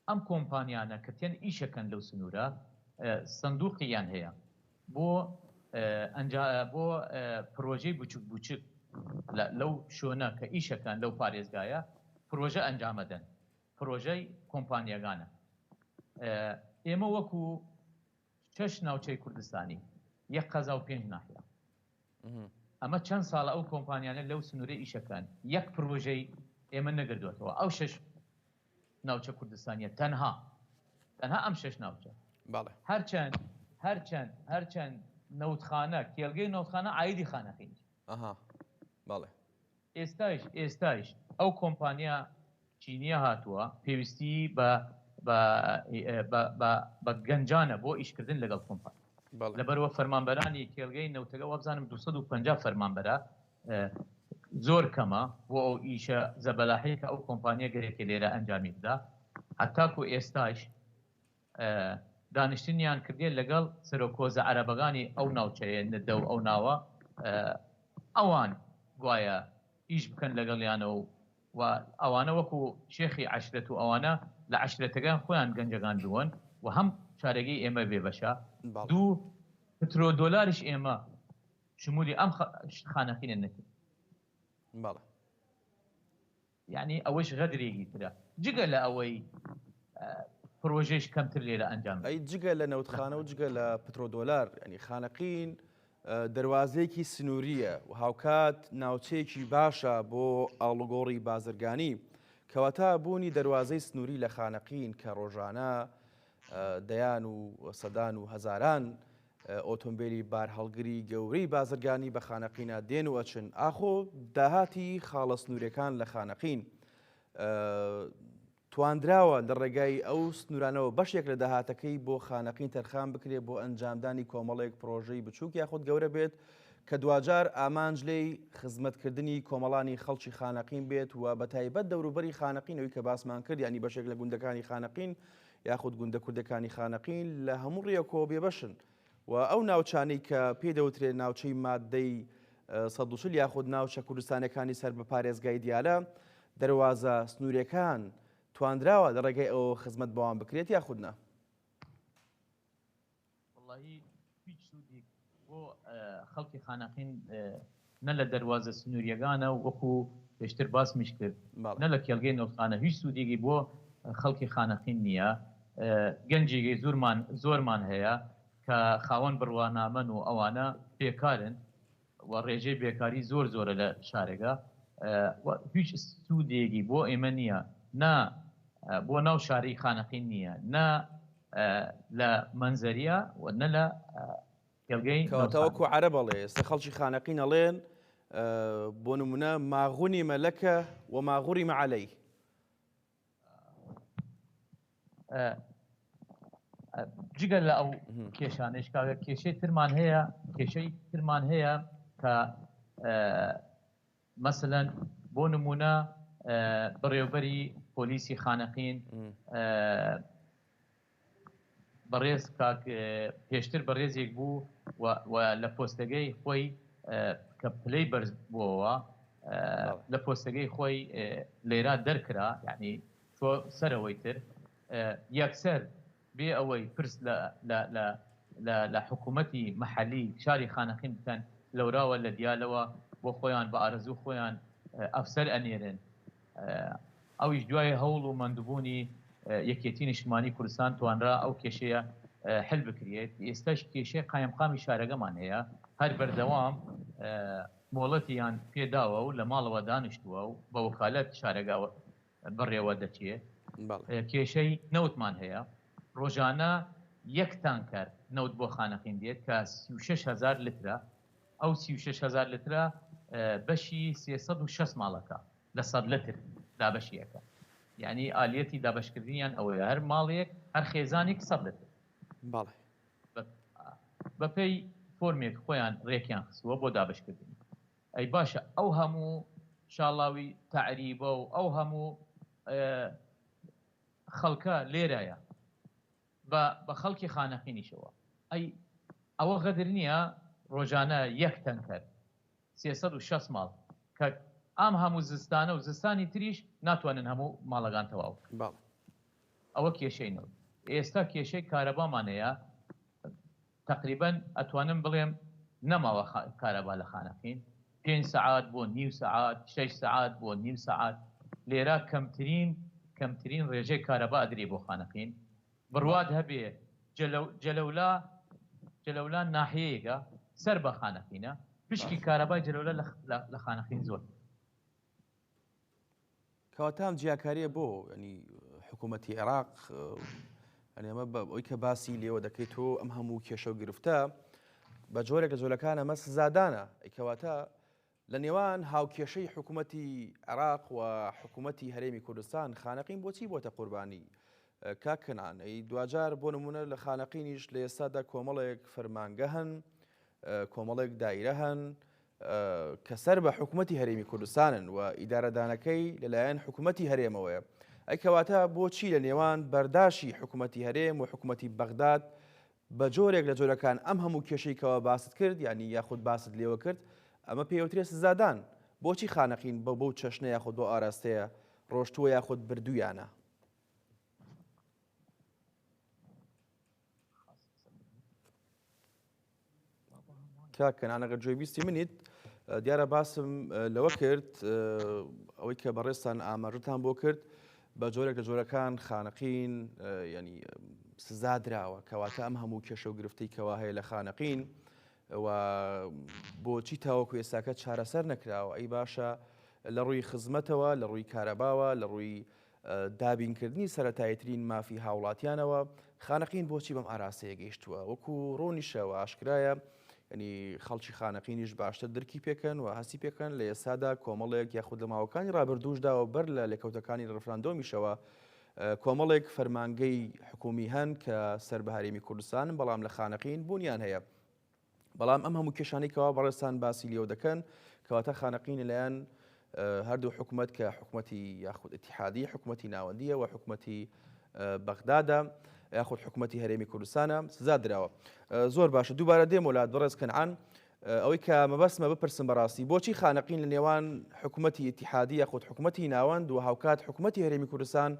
ئەم کۆمپانیانە کە تێن ئیشەکەن لەو سنوورە سندوقیان هەیە بۆ پرۆژەی بچوک بچوک لەو شوێنە کە ئیشەکەن لەو پارێزگایە پرۆژە ئەنجامەدەن پرۆژەی کۆمپانیەکانە ئێمە وەکو 6 ناوچەی کوردستانی 1,500 ناحیە ئەمە چەند ساڵە ئەو کۆمپانیانە لەو سنوورە ئیشەکەن یەک پرۆژەی ئێمە نەگردوێتەوە ئەو 6 ناوچە کوردستانیە تەنها ئەم 6 ناوچە هەرچەند نەوتخانە کێڵگەی نەوتخانە عایدی خانەقین ئێستایش ئەو کۆمپانیا چینیە هاتووە پێویستی بە گەنجانە بۆ ئیشکردن لەگەڵ کۆمپانیا لەبەرەوە فەرمانبەرانی کێڵگەی نەوتەکە وابزانم 250 فەرمانبەرە زۆر کەمە بۆ ئەو ئیشە زەبەلاحەیە کە ئەو کۆمپانیا گەرێکی لێرە ئەنجامی بدا هەتاکو ئێستاش دانیشتنیان کردێ لەگەڵ سەرۆکۆزە عەرەبەکانی ئەو ناوچەیە نەدە و ئەو ناوە ئەوان گوایە ئیش بکەن لەگەڵیانەوە و ئەوانە وەکو شێخی عەشرەت و ئەوانە لە عەشرەتەکان خۆیان گەنجەکان دووەن و هەم شارەکەی ئێمە بێبەشە دوو پترۆ دۆلاریش ئێمە شمولی ئەم خانەقینە نەکرد یعنی ئەوەش غەدرێکی ترە جگە لە ئەوەی پرۆژێش کەمتر لێرە ئەنجام ئەی جگە لە نەوتخانە و جگە لە پترۆ دۆلار ینی خانەقین دەواازەیەکی سنووریە و هاوکات ناوچەیەکی باشە بۆ ئاڵوگۆڕی بازرگانی کەواتە بوونی دەواازەی سنووری لە خانەقین کە ڕۆژانە دەیان و سەدان و هەزاران ئۆتۆمبیلی بار هەڵگری گەورەی بازرگانی بە خانەقینە دێن و ئەچن. ئاخۆ داهاتی خاڵە سنوورەکان لە خانەقین توانراوە لە ڕێگای ئەو سنوورانەوە بەشێک لە داهاتەکەی بۆ خانەقین تەرخان بکرێت بۆ ئەنجامدانی کۆمەڵێک پرۆژەی بچووک یاخود گەورە بێت کە دوجار ئامانج لێی خزمەتکردنی کۆمەڵانی خەڵکی خانەقین بێت و بە تایبەت دەوروبەری خانەقینەوەی کە باسمان کرد ینی بەشێک لە گوندەکانی خانەقین یاخود گوندە کوردەکانی خانەقین لە هەموو ڕێکەوە بێبەشن و ئەو ناوچانەی کە پێ دەوترێت ناوچەی مادەی ١40 یاخود ناوچە کوردستانەکانی سەر بە پارێزگای دیالە دەواازە سنوورەکان توانراوە لە ڕێگەی ئەوە خزمەت بەوان بکرێت یاخودنا؟ وڵی هیچ سوودێک بۆ خەڵکی خانەقین نە لە دەواازە سنووریەکانە و وەکو پێشتر باسمیش کرد نە لە کێڵگەی نەوخانە هیچ سوودێکی بۆ خەڵکی خانەقین نییە. گەنجێکی زۆرمان هەیە کە خاوەن بڕوانامەن و ئەوانە بێکارن و ڕێژەی بێکاری زۆرە لە شارێگا. هیچ سوودێکی بۆ ئێمە نییە، نا بۆ ناو شاری خانەقین نییە، نا لە منزەریە و نە لە کێڵگەی کەواتەوەکو عەرە بەڵێ ئێستا خەڵکی خانەقین ئەڵێن بۆ نمونە ماغونی مەلەکە و ماغوری مەعەلەی. جگە لە ئەو کێشانش کێشەی ترمان هەیە کە مەسەلەن بۆ نمونە بەڕێوەبەری پۆلیسی خانەقین بەڕێز پێشتر بەڕێزێک بوو و لە پۆستەگەی خۆی کە پلەی بەرز بووەوە لە پۆستەگەی خۆی لێرا دەرکرا، یعنی تۆ سەرەوەی تر یەکسەر بێ ئەوەی پرس لە حکوومەتی مەحەلی شاری خانەقین بکەن لەوراوە لە دیالەوە بۆ خۆیان بە ئارەزوو خۆیان ئەفسەر ئەنێرن. ئەویش دوای هەوڵ و مندوبوونی یەکێتی نیشتمانی کوردستان توانرا ئەو کێشەیە حل بکرێت. ئێستاش کێشەی قایمقامی شارەکەمان هەیە، هەر بەردەوام مۆڵەتیان پێداوە و لە ماڵەوە دانیشتووە و بە وەکالەت شارەگا بڕێوە دەچێت. کێشەی نەوتمان هەیە، ڕۆژانە یەک تانکەر نەوت بۆ خانەقین دێت کە 36,000 لترە. ئەو 36,000 لترە بەشی 360 ماڵەکە لە 100 لتر دابەشیەکە، یعنی ئالەتی دابشکردنیان ئەوەیە هەر ماڵێک هەر خێزانێک 100 لتر. بەپێی فۆرمێک خۆیان ڕێکیان خستووە بۆ دابشکردنی. ئەی باشە ئەو هەموو شاڵاوی تەعریبە و ئەو هەموو خەڵکە لێرەیە بە خەڵکی خانەقینیشەوە. ئەوە غەدر نییە ڕۆژانە یەک تەنکەر 360 ماڵ کە ئام هەموو زستانە و زستانی تریش ناتوانن هەموو ماڵەکان تەواو. ئەوە کێشەی نەوت. ئێستا کێشەی کارەبامان هەیە، تقریبەن ئەتوانم بڵێم نەماوە کارەبا لە خانەقین، 5 سەعات بۆ نیو سەعات، 6 سەعات بۆ نیو سەعات. لێرە کەمترین ڕێژەی کارەبا ئەدرێ بۆ خانەقین. بڕواد هەبێ جەلەولا ناحەیەکە سەر بە خانەقینە، پشکی کارەبای جەلەولا لە خانەقین زۆر. کەواتام جیاکاریە بۆ ینی حکوومەتی عێراق ئەمە ئەوی کە باسی لێوە دەکەیت تۆ ئەم هەموو کێشە و گرفتە بە جۆرێک لە جۆلەکانە مە سزادانە. ئەیکەواتە لە نێوان هاوکێشەی حکوومەتی عێراق و حکوومەتی هەرێمی کوردستان خانەقین بۆچی بۆتە قوربانی؟ کاکەنان ئەی دوجار بۆ نمونە لە خانەقینیش لە ئێستادا کۆمەڵێک فەرمانگە هەن، کۆمەڵێک دایرە هەن کە سەر بە حکوومەتی هەرێمی کوردستانن و ئیدارەدانەکەی لەلایەن حکوومەتی هەرێمەوەیە. ئەیکەواتە بۆچی لە نێوان بەرداشی حکوومەتی هەرێم و حکوومەتی بەغداد بە جۆرێک لە جۆرەکان ئەم هەموو کێشەیەکەوە باست کرد، ینی یاخود باست لێوە کرد، ئەمە پێوترێ سزادان. بۆچی خانەقین بەو چەشنە یاخود بۆ ئاراستەیە ڕۆشتووە یاخود بردوویانە؟ کاکەنانەگەر گوێی بیستی منیت دیارە باسم لەوە کرد ئەوەی کە بەڕێستان ئاماژتان بۆ کرد بە جۆرێک لە جۆرەکان خانەقین ینی سزا دراوە، کەواتە ئەم هەموو کێشە و گرفتەی کەوا هەیە لە خانەقین و بۆچی تاوەکو ئێستاکە چارەسەر نەکراوە؟ ئەی باشە لە ڕووی خزمەتەوە، لە ڕووی کارەباوە، لە ڕووی دابینکردنی سەرەتاییترین مافی هاوڵاتیانەوە خانەقین بۆچی بەم ئاراستەیە گەیشتووە؟ وەکو ڕۆنیشەوە ئاشکرایە ینی خەڵکی خانەقینیش باشتر درکی پێکەن و هەستی پێکەن لە ئێستادا کۆمەڵێک یاخود لە ماوەکانی ڕابردووشداوە بەر لە لێکەوتەکانی ڕفراندۆمیشەوە کۆمەڵێک فەرمانگەی حکومی هەن کە سەربەهارێمی کوردستانن بەڵام لە خانەقین بوونیان هەیە. بەڵام ئەم هەموو کێشانێکەوە بەڕێستان باسی لێو دەکەن کەواتە خانەقین لەلایەن هەردوو حکوومەت کە حکوومەتی یاخود ئیتیحادی حکوومەتی ناوەندیە و حکوومەتی بەغدادا یاخود حکوومەتی هەرێمی کوردستانە سزا درراوە. زۆر باشە دووبارە دێم وڵات بەڕێز کەنعان ئەوەی کە مەبەستمە بپرسم بەڕاستی بۆچی خانەقین لە نێوان حکوومەتی ئیتیحادی یاخود حکوومەتی ناوەند و هاوکات حکوومەتی هەرێمی کوردستان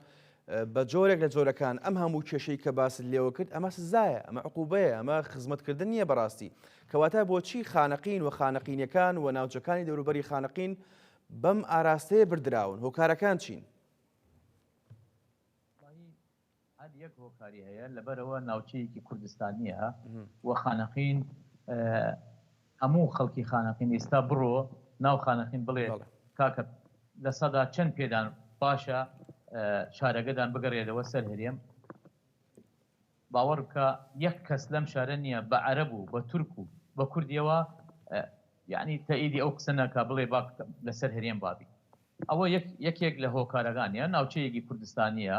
بە جۆرێک لە جۆرەکان ئەم هەموو کێشەی کە باست لێوە کرد ئەمە سزایە، ئەمە عقوبەیە، ئەمە خزمەتکردن نییە بەڕاستی. کەواتە بۆچی خانەقین و خانەقینیەکان و ناوچەکانی دەوروبەری خانەقین بەم ئاراستەیە بردراون؟ هۆکارەکان چین؟ هەر یەک هۆکاری هەیە لەبەرەوە ناوچەیەکی کوردستانیە و خانەقین هەموو خەڵکی خانەقین ئێستا بڕۆ ناو خانەقین بڵێ کاکە لە سەدا چەند پێدان باشە شارەکەدان بگەڕێتەوە سەر هەرێم باوەڕ بکە یەک کەس لەم شارە نییە بە عەرەب و بە تورک و بە کوردیەوە یعنی تەئیدی ئەو قسە نەکا بڵێ لەسەر هەرێم بابی. ئەوە یەکێک لە هۆکارەکانیە ناوچەیەکی کوردستانیە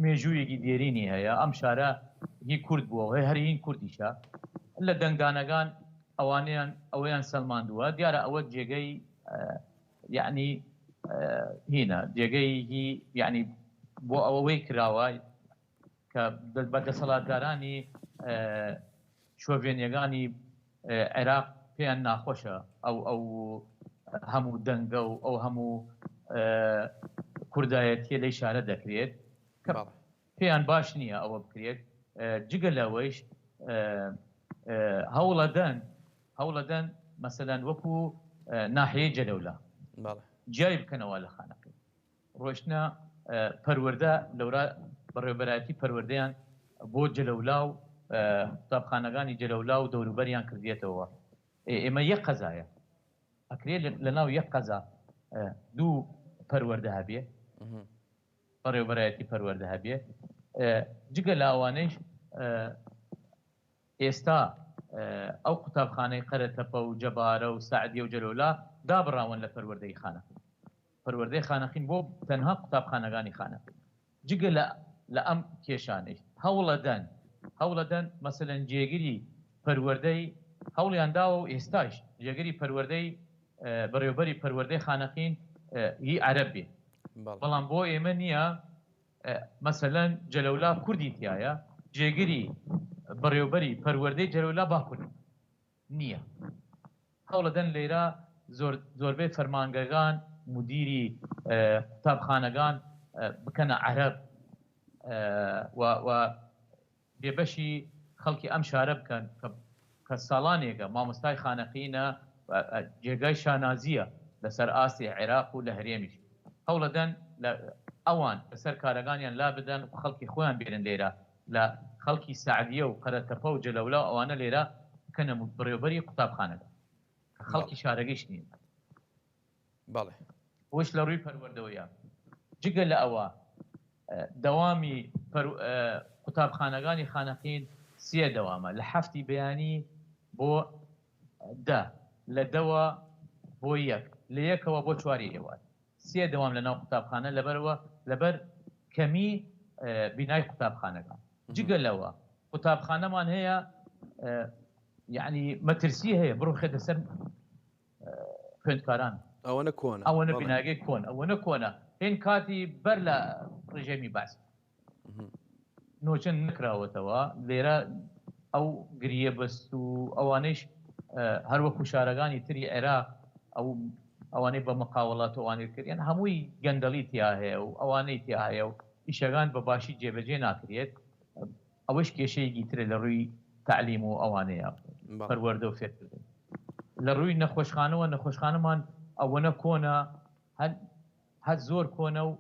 مێژوویەکی دێرینی هەیە ئەم شارە هی کورد بووە هەیە هەر هین کوردیشە لە دەنگدانەکان ئەوانیان ئەوەیان سەلماندووە دیارە ئەوە جێگەی یعنی هینە جێگەی یعنی بۆ ئەوەی کراوە کە بەدەسەڵاتدارانی شۆڤێنیەکانی عێراق پێیان ناخۆشە ئەو هەموو دەنگە و ئەو هەموو کوردایەتیە لەی شارە دەکرێت کە پێیان باش نییە ئەوە بکرێت. جگە لەوەیش هەوڵەدەن مەسەلەن وەکو ناحیەی جەلەولا جای بکەنەوە لە خانەقین ڕۆشتنە پەروەردە لەورا بەڕێوەبەرایەتی پەروەردەیان بۆ جەلەولا و قوتابخانەکانی جەلەولا و دەوروبەریان کردێتەوە. ئێمە یەک قەزایە ئەکرێت لەناو یەک قەزا دوو پەروەردە هەبێ بەڕێوەبەرایەتی پەروەردە هەبێ. جگە لە ئەوانەیش ئێستا ئەو قوتابخانەی قەرەتەپە و جەبارە و سەعدیە و جەلەولا دابڕاون لە پەروەردەی خانەقین. پەروەردەی خانەقین بۆ تەنها قوتابخانەکانی خانەقین. جگە لە ئەم کێشانەی هەوڵەدەن مەسەلەن جێگیری پەروەردەی هەوڵیان داوە و ئێستاش جێگەری پەروەردەی بەڕێوەبەری پەروەردەی خانەقین هی عەرەب بێ. بەڵام بۆ ئێمە نییە مەسەلەن جەلەولا کوردی تایە جێگیری بەڕێوەبەری پەروەردەی جەلەولا با کورد نییە. هەوڵەدەن لێرە زۆربەی فەرمانگەکان مدیری قوتابخانەکان بکەنە عەرەب و بێبەشی خەڵکی ئەم شارە بکەن کە ساڵانێکە مامۆستای خانەقینە جێگای شانازیە لەسەر ئاستی عێراق و لە هەرێمیش. هەوڵەدەن ئەوان لەسەر کارەکانیان لا بدەن و خەڵکی خۆیان بێنن لێرە لە خەڵکی سەعدیە و قەرەتەپە و جەلەولا ئەوانە لێرە بکەنە بڕێوەبەری قوتابخانەکە خەڵکی شارەکەیش نین. بەڵێ وش لە ڕووی پەروەردەوەیە جگە لە ئەوە دەوامی قوتابخانەکانی خانەقین سێ دەوامە لە هەفتی بەیانی بۆ لە دەوە بۆ یەک لە یەکەوە بۆ چواری ئێوار سێ دەوام لە ناو قوتابخانە لەبەر کەمی بینای قوتابخانەکان. جگە لەوە قوتابخانەمان هەیە یعنی مەترسی هەیە بڕۆ خێتە سەر خوێندکاران ئەوەنە کۆنە ئەوەنە بیناگەی کۆن ئەوەنە کۆنە هێن کاتی بەر لە ڕێژەمی باس نۆچەند نکراوەتەوە لێرە ئەو گریە بەست و ئەوانەیش هەروەکو شارەکانی تری عێراق ئەوانەی بە مقاوەڵات ئەوانەی کردیان هەمووی گەندەڵی تیا هەیە و ئەوانەی تیا هەیە و ئیشەکان بە باشی جێبەجێ ناکرێت. ئەوەش کێشەیەکی ترە لە ڕووی تعلیم و ئەوانەیە پەروەردە و فێرکردن. لە ڕووی نەخۆشخانەمان ئەوەنە کۆنە هەر زۆر کۆنە و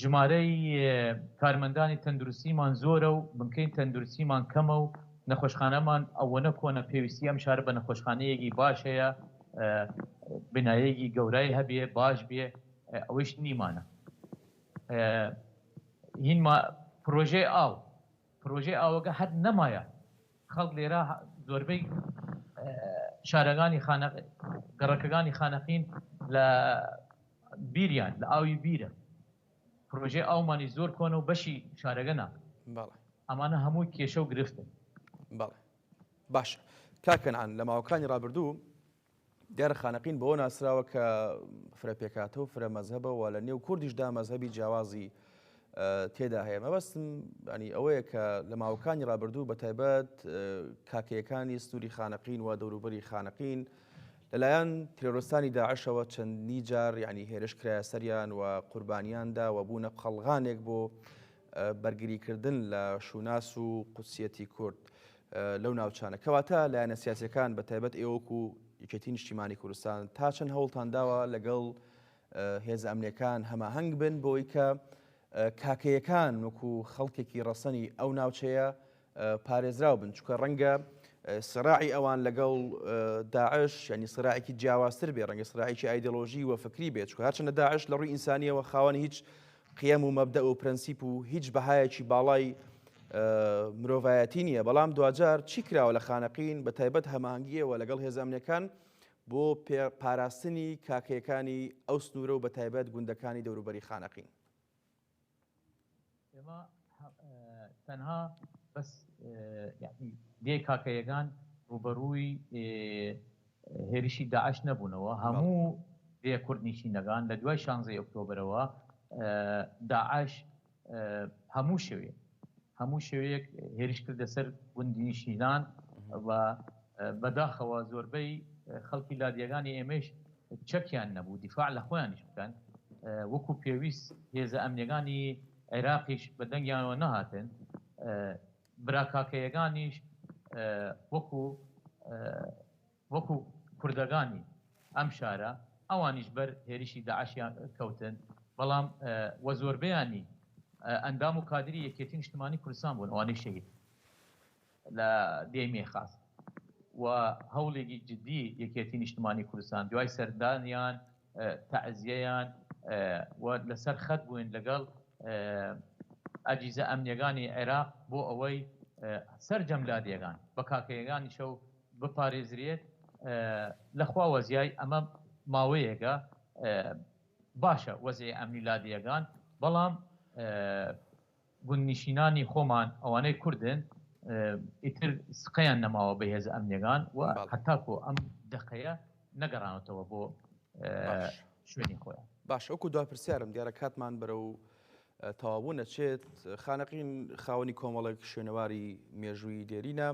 ژمارەی کارمەندانی تەندروستیمان زۆرە و بنکەی تەندروستیمان کەمە و نەخۆشخانەمان ئەوەنە کۆنە پێویستی ئەم شارە بە نەخۆشخانەیەکی باش هەیە بنایەکی گەورەی هەبێ باش بێ ئەوەش نیمانە هین پرۆژێ ئاوەکە هەر نەمایە خەڵک لێرە زۆربەی شارەکانی گەڕەکەکانی خانەقین لە بیریان لە ئاوی بیرە پرۆژێ ئاومانی زۆر کۆنە و بەشی شارەکە ناکە ئەمانە هەموو کێشە و گرفتن بەڵێ باش کاکەنعان لە ماوەکانی ڕابردوو دیارە خانەقین بەوە ناسراوە کە فرەپێکاتە و فرە مەزهبەوە لە نێو کوردیشدا مەزهبی جیاوازی تێدا هەیە مەبەستم ینی ئەوەیە کە لە ماوەکانی ڕابردوو بە تایبەت کاکەیەکانی سنووری خانەقین و دەوروبەری خانەقین لەلایەن تیرۆرستانی داعشەوە چەندی جار ینی هێرش کرایە سەریان و قوربانیاندا و بوونە قەڵغانێک بۆ بەرگریکردن لە شوناس و قوسیەتی کورد لەو ناوچانە کەواتە لایەنە سیاسیەکان بە تایبەت ئێوەکو یەکێتی نیشتیمانی کوردستان تا چەند هەوڵتان داوە لەگەڵ هێز ئەمنیەکان هەماهەنگ بن بۆی کە کاکەیەکان وەکو خەڵکێکی ڕەسەنی ئەو ناوچەیە پارێزراو بن چونکە ڕەنگە سراعی ئەوان لەگەڵ داعش ینی سراعێکی جیاوازتر بێ ڕەنگە سراعێکی ئایدۆلۆژی و فکری بێت چونکە هەرچەندە داعش لە ڕووی ئینسانیەوە خاوەنی هیچ قیەم و مەبدە و پرەنسیپ و هیچ بەهایەکی باڵای مرۆڤایەتی نییە بەڵام دوجار چی کراوە لە خانەقین بە تایبەت هەماهەنگیەوە لەگەڵ هێز ئەمنیەکان بۆ پاراستنی کاکەیەکانی ئەو سنوورە و بە تایبەت گوندەکانی دەوروبەری خانەقین ئێمە تەنها بەس دێ کاکەیەکان ڕوبەڕووی هێرشی داعش نەبوونەوە هەموو دێ کوردنیشینەکان لە دوای 16 ئۆکتۆبرەوە داعش هەموو شێوەیەک هێرش کردە سەر گوندنیشینان و بەداخەوە زۆربەی خەڵکی لادیەکانی ئێمەش چەکیان نەبوو دیفاع لە خۆیانیش بکەن وەکو پێویست هێزە ئەمنیەکانی عێراقیش بە دەنگیانەوە نەهاتن براکاکەیەکانیش وەکو کوردەکانی ئەم شارە ئەوانیش بەر هێرشی داعشیان کەوتن بەڵام وە زۆربەیانی ئەندام و کادری یەکێتی نیشتیمانی کوردستان بوون ئەوانەی شەهید لە دێمێ خاص و هەوڵێکی جدی یەکێتی نیشتیمانی کوردستان دوای سەردانیان تەعزیەیان و لەسەر خەت بووین لەگەڵ ئەجیزە ئەمنیەکانی عێراق بۆ ئەوەی سەرجەم لادیەکان بە کاکەیەکانی شەو بپارێزرێت لەخوا وەزیای ئەمە ماوەیەکە باشە وەزعی ئەمنی لادیەکان بەڵام گوندنیشینانی خۆمان ئەوانەی کوردن ئیتر سقەیان نەماوە بە هێز ئەمنیەکان و هەتاکۆ ئەم دەقەیە نەگەڕانەوە بۆ شوێنی خۆیان باش ئەوکو دوای پرسیارم دیارە کاتمان بەرە و تەواو نەچێت خانەقین خاوەنی کۆمەڵێک شوێنەواری مێژووی دێرینە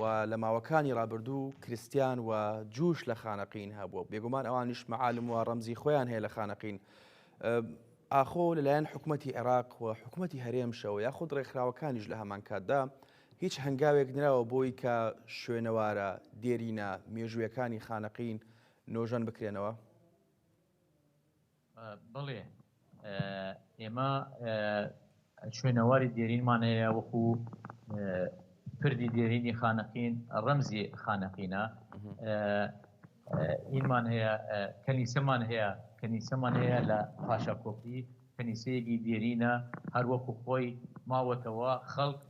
و لە ماوەکانی ڕابردوو کریستیان و جوش لە خانەقین هەبووە بێگومان ئەوانیش مەعالم و ڕەمزی خۆیان هەیە لە خانەقین ئاخۆ لەلایەن حکوومەتی عێراق و حکوومەتی هەرێمشەوە یاخود ڕێکخراوەکانیش لە هەمان کاتدا هیچ هەنگاوێک نراوە بۆی کە شوێنەوارە دێرینە مێژوویەکانی خانەقین نۆژەن بکرێنەوە بڵێ ئێمە شوێنەواری دێرینمان هەیە وەکو پردی دێرینی خانەقین ڕەمزی خانەقینە ئینمان هەیە کەنیسەمان هەیە لە پاشاکۆپی کەنیسەیەکی دێرینە هەروەکو خۆی ماوەتەوە خەڵک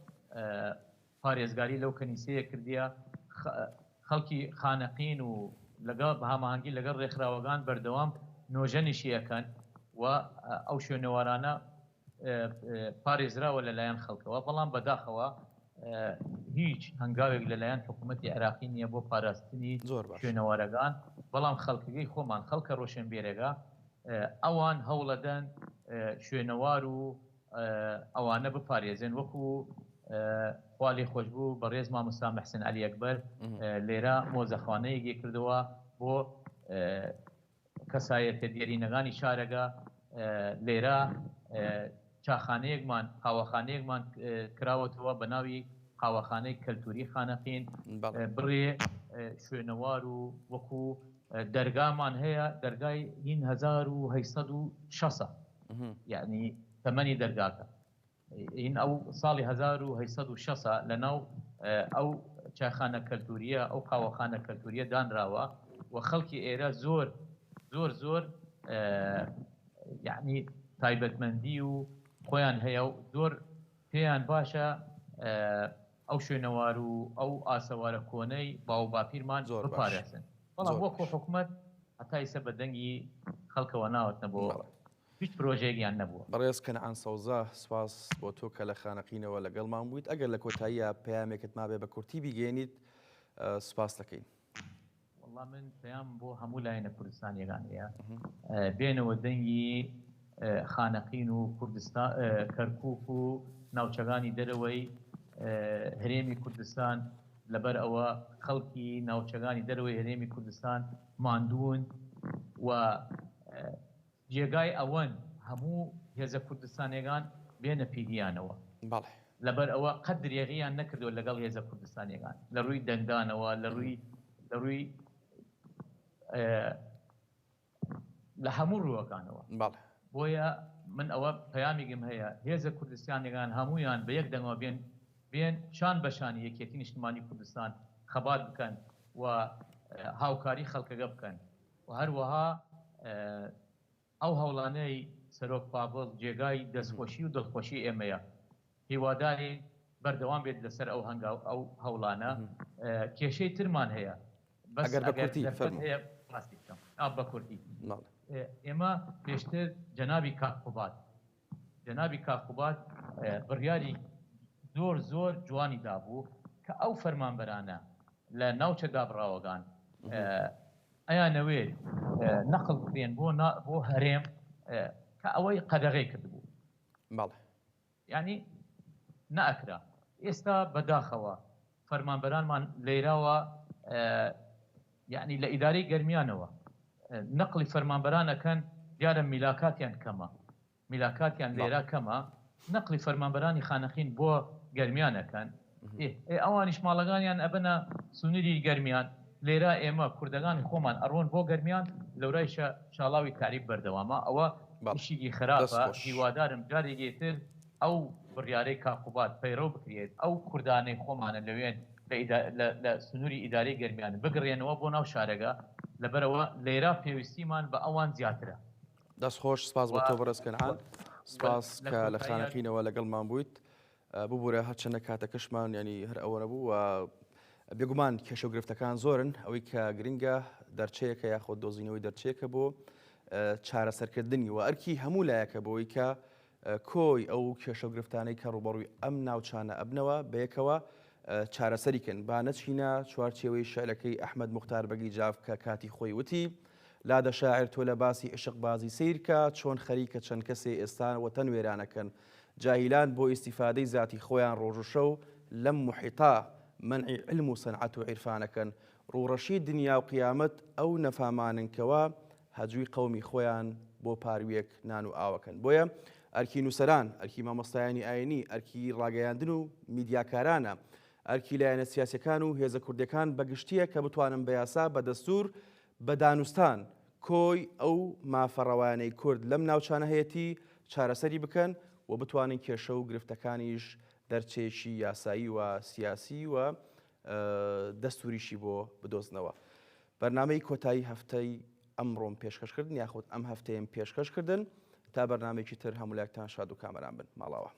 پارێزگاری لەو کەنیسەیە کردیە خەڵکی خانەقین و لەگەڵ بە هەماهەنگی لەگەڵ ڕێکخراوەکان بەردەوام نۆژەنیشیەکەن و ئەو شوێنەوارانە پارێزراوە لەلایەن خەڵکەوە بەڵام بەداخەوە هیچ هەنگاوێک لەلایەن حکوومەتی عێراقی نییە بۆ پاراستنی شوێنەوارەکان بەڵام خەڵکەکەی خۆمان خەڵکە ڕۆشنبێرەکە ئەوان هەوڵەدەن شوێنەوار و ئەوانە بپارێزن وەکو خوالی خۆشببوو بەڕێز مامۆستا محسن عەلی ئەکبەر لێرە مۆزەخانەیەکی کردەوە بۆ کەسایەتە دێرینەکانی شارەکە لێرە چاخانەیەکمان قاوەخانەیەکمان کراوەتەوە بە ناوی قاوەخانەی کەلتوری خانەقین بڕێ شوێنەوار و وەکو دەرگامان هەیە دەرگای هین 1860 یعنی تەمەنی دەرگاکە این ئەو ساڵی 1860 لەناو ئەو چاخانە کەلتوریە ئەو قاوەخانە کەلتوریە دانراوە و خەڵکی ئێرە زۆر زۆر زۆر یعنی تایبەتمەندی و خۆیان هەیە و زۆر پێیان باشە ئەو شوێنەوار و ئەو ئاسەوارە کۆنەی باو باپیرمان بپارێزن بەڵام وەکو حکوومەت هەتا ئێستا بە دەنگی خەڵکەوە ناوەتنە بۆ هیچ پرۆژەیەکیان نەبووە. بەڕێز کەنعان سەوزە سوپاس بۆ تۆ کە لە خانەقینەوە لەگەڵمان بوویت. ئەگەر لە کۆتاییە پەیامێکت مابێ بە کورتی بیگەێنیت سوپاس دەکەین. وەڵام من پەیام بۆ هەموو لایەنە کوردستانیەکان هەیە بێنەوە دەنگی خانەقین و کوردستان کەرکووک و ناوچەکانی دەرەوەی هەرێمی کوردستان لەبەر ئەوە خەڵکی ناوچەکانی دەرەوەی هەرێمی کوردستان ماندوون و جێگای ئەوەن هەموو هێزە کوردستانیەکان بێنە پیدیانەوە لەبەر ئەوە قەت درێغیان نەکردووە لەگەڵ هێزە کوردستانیەکان لە ڕووی دەنگدانەوە لە ڕووی لە هەموو ڕووەکانەوە. بۆیە من ئەوە پەیامێکم هەیە هێزە کوردستانیەکان هەمویان بە یەک دەنگەوە بێن شان بەشانی یەکێتی نیشتمانی کوردستان خەبات بکەن و هاوکاری خەڵکەکە بکەن و هەروەها ئەو هەوڵانەی سەرۆک پاڤڵ جێگای دەستخۆشی و دڵخۆشی ئێمەیە هیواداری بەردەوام بێت لەسەر ئەو هەنگاو ئەو هەوڵانە کێشەی ترمان هەیە ئەگەر بە کورتی بە کورتی ئێمە پێشتر جەنابی کاکوبات بڕیاری زۆر جوانی دابوو کە ئەو فەرمانبەرانە لە ناوچە دابڕاوەکان ئەیانەوێت نەقڵ بکرێن بۆ هەرێم کە ئەوەی قەدەغەی کردبوو یعنی نەئەکرا. ئێستا بەداخەوە فەرمانبەرانمان لێراوە یعنی لە ئیدارەی گەرمیانەوە نەقلی فەرمانبەرانەکەن دیارە میلاکاتیان لێرا کەمە نەقلی فەرمانبەرانی خانەقین بۆ گەرمیانەکەن ئەوانیش ماڵەکانیان ئەبنە سونووری گەرمیان لێرە ئێمە کوردەکانی خۆمان ئەڕۆن بۆ گەرمیان لەورای شاڵاوی تاریب بەردەوامە ئەوە شیگی خراپە. هیوادارم جارێکێتر ئەو بڕیارەی کاکوبات پەیڕەو بکرێت ئەو کوردانەی خۆمانە لەوێن لە سنووری ئیدارەی گەرمیان بگڕێنەوە بۆ ناو شارەکە لەبەرەوە لێرە پێویستیمان بە ئەوان زیاترە. دەستخۆش سپاس بۆ تۆ بەڕێز کەنعان سپاس کە لە خانەقینەوە لەگەڵمان بوویت ببوورە هەرچەندە کاتەکەشمان ینی هەر ئەوە نەبوو و بێگومان کێشە و گرفتەکان زۆرن ئەوەی کە گرنگە دەرچەیەکە یاخۆ دۆزینەوەی دەرچەیەکە بۆ چارەسەرکردنی و ئەرکی هەموو لایەکە بۆی کە کۆی ئەو کێشە و گرفتانەی کە ڕوبەڕووی ئەم ناوچانە ئەبنەوە بەیەکەوە چارەسەریکن با نەچینە چوارچێوەی شعرەکەی ئەحمەد موختار بەگی جاف کە کاتی خۆی وتی لادە شاعر تۆ لە باسی عشق بازی سیرکە چۆن خەریکە چەند کەسێ ئێستان وەتەن وێرانەکەن جاهیلان بۆ ئیسیفادەی ذاتی خۆیان ڕۆژوشە و لەم محیطا منعی علم و سەنعەت و عیرفانەکەن ڕوڕەشی دنیا و قیامەت ئەو نەفاماننکەوە هەجووی قەومی خۆیان بۆ پارویەک نان و ئاوەکەن. بۆیە ئەرکی نووسەران ئەرکی مامۆستایانی ئاینی ئەرکی ڕاگەیاندن و میدیاکارانە ئەرکی لایەنە سیاسەکان و هێزە کوردەکان بەگشتیە کە بتوانن بە یاسا بە دەستور بە دانوستان کۆی ئەو مافەڕەوانەی کورد لەم ناوچانە هەیەتی چارەسەری بکەن و بتوانین کێشە و گرفتەکانیش دەرچێکی یاسایی و سیاسی و دەستوریشی بۆ بدۆزنەوە. بەرنامەی کۆتایی هەفتەی ئەمڕۆم پێشکەشکردن یاخود ئەم هەفتەیەم پێشکەشکردن تا بەرنامێکی تر هەموو لایەکتان شاد و کامەران بن ماڵاوە.